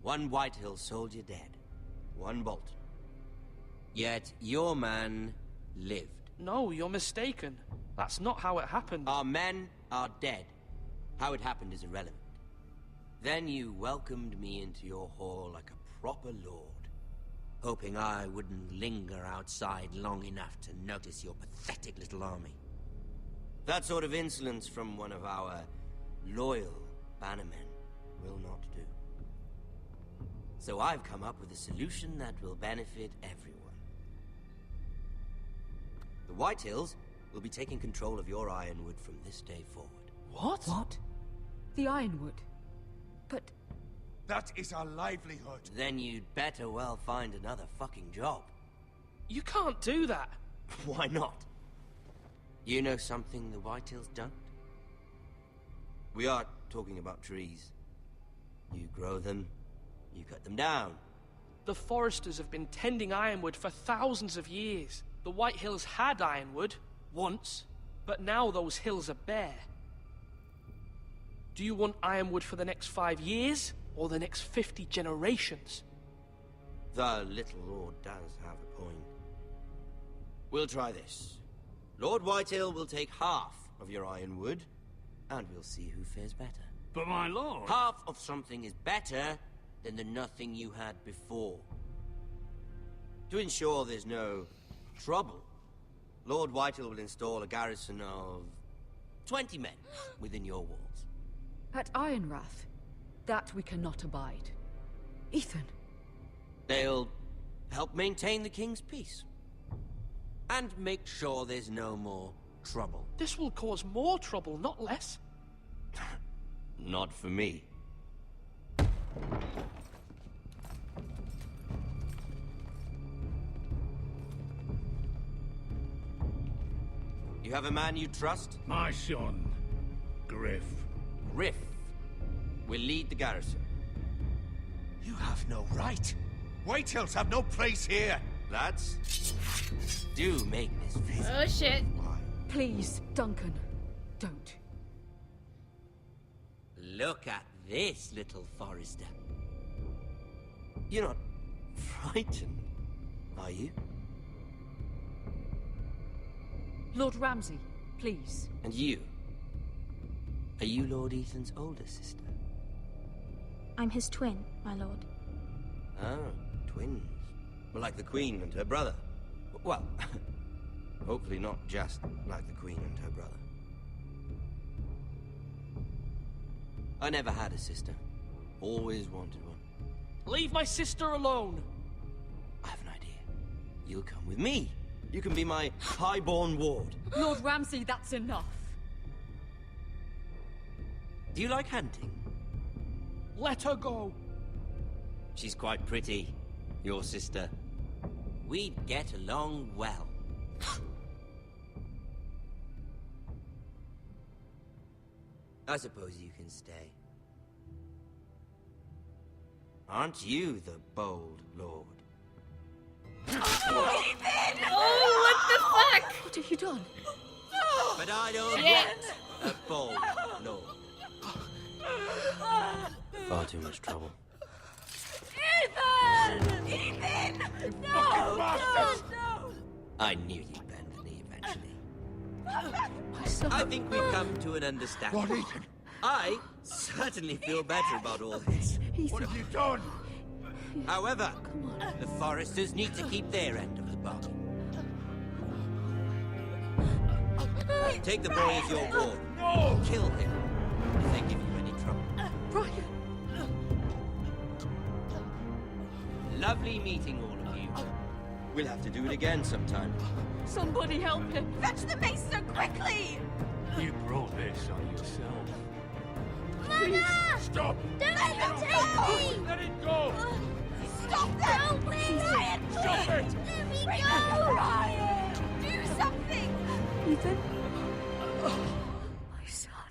One Whitehill soldier dead. One Bolton. Yet your man lived. No, you're mistaken. That's not how it happened. Our men are dead. How it happened is irrelevant. Then you welcomed me into your hall like a proper lord, hoping I wouldn't linger outside long enough to notice your pathetic little army. That sort of insolence from one of our loyal bannermen will not do. So I've come up with a solution that will benefit everyone. The Whitehills will be taking control of your Ironwood from this day forward. What? What? The Ironwood? But... That is our livelihood. Then you'd better well find another fucking job. You can't do that. Why not? You know something the Whitehills don't? We are talking about trees. You grow them, you cut them down. The Foresters have been tending Ironwood for thousands of years. The White Hills had Ironwood, once, but now those hills are bare. Do you want Ironwood for the next 5 years, or the next 50 generations? The little lord does have a point. We'll try this. Lord Whitehill will take half of your Ironwood, and we'll see who fares better. But my lord... Half of something is better than the nothing you had before. To ensure there's no trouble, Lord Whitehill will install a garrison of 20 men within your walls. At Ironrath? That we cannot abide. Ethan. They'll help maintain the king's peace. And make sure there's no more trouble. This will cause more trouble, not less. Not for me. You have a man you trust? My son, Griff. Griff will lead the garrison. You have no right. Whitehills have no place here. Lads, do make this visit. Oh shit. Please, Duncan, don't. Look at this, little Forrester. You're not frightened, are you? Lord Ramsay, please. And you? Are you Lord Ethan's older sister? I'm his twin, my lord. Ah, twins. Well, like the Queen and her brother. Well, hopefully not just like the Queen and her brother. I never had a sister. Always wanted one. Leave my sister alone! I have an idea. You'll come with me. You can be my highborn ward. Lord Ramsay, that's enough. Do you like hunting? Let her go. She's quite pretty, your sister. We'd get along well. I suppose you can stay. Aren't you the bold lord? Oh, what the fuck? What have you done? But I don't Shit. want a bold lord. Far too much trouble. Ethan! Ethan! No! No! I knew you'd bend the knee eventually. I think we've come to an understanding. What, Ethan? I certainly feel better about all this. What have you done? However, the Foresters need to keep their end of the bargain. Take the boy as your ward. No! Kill him if they give you any trouble. Brian! Lovely meeting all of you. We'll have to do it again sometime. Somebody help him! Fetch the maester quickly! You brought this on yourself. Mama! Stop! Don't let him take me! Let it go! Stop them! Help me! Ryan, Stop it! Let me Bring go! them, Ryan! Do something! Ethan? My son.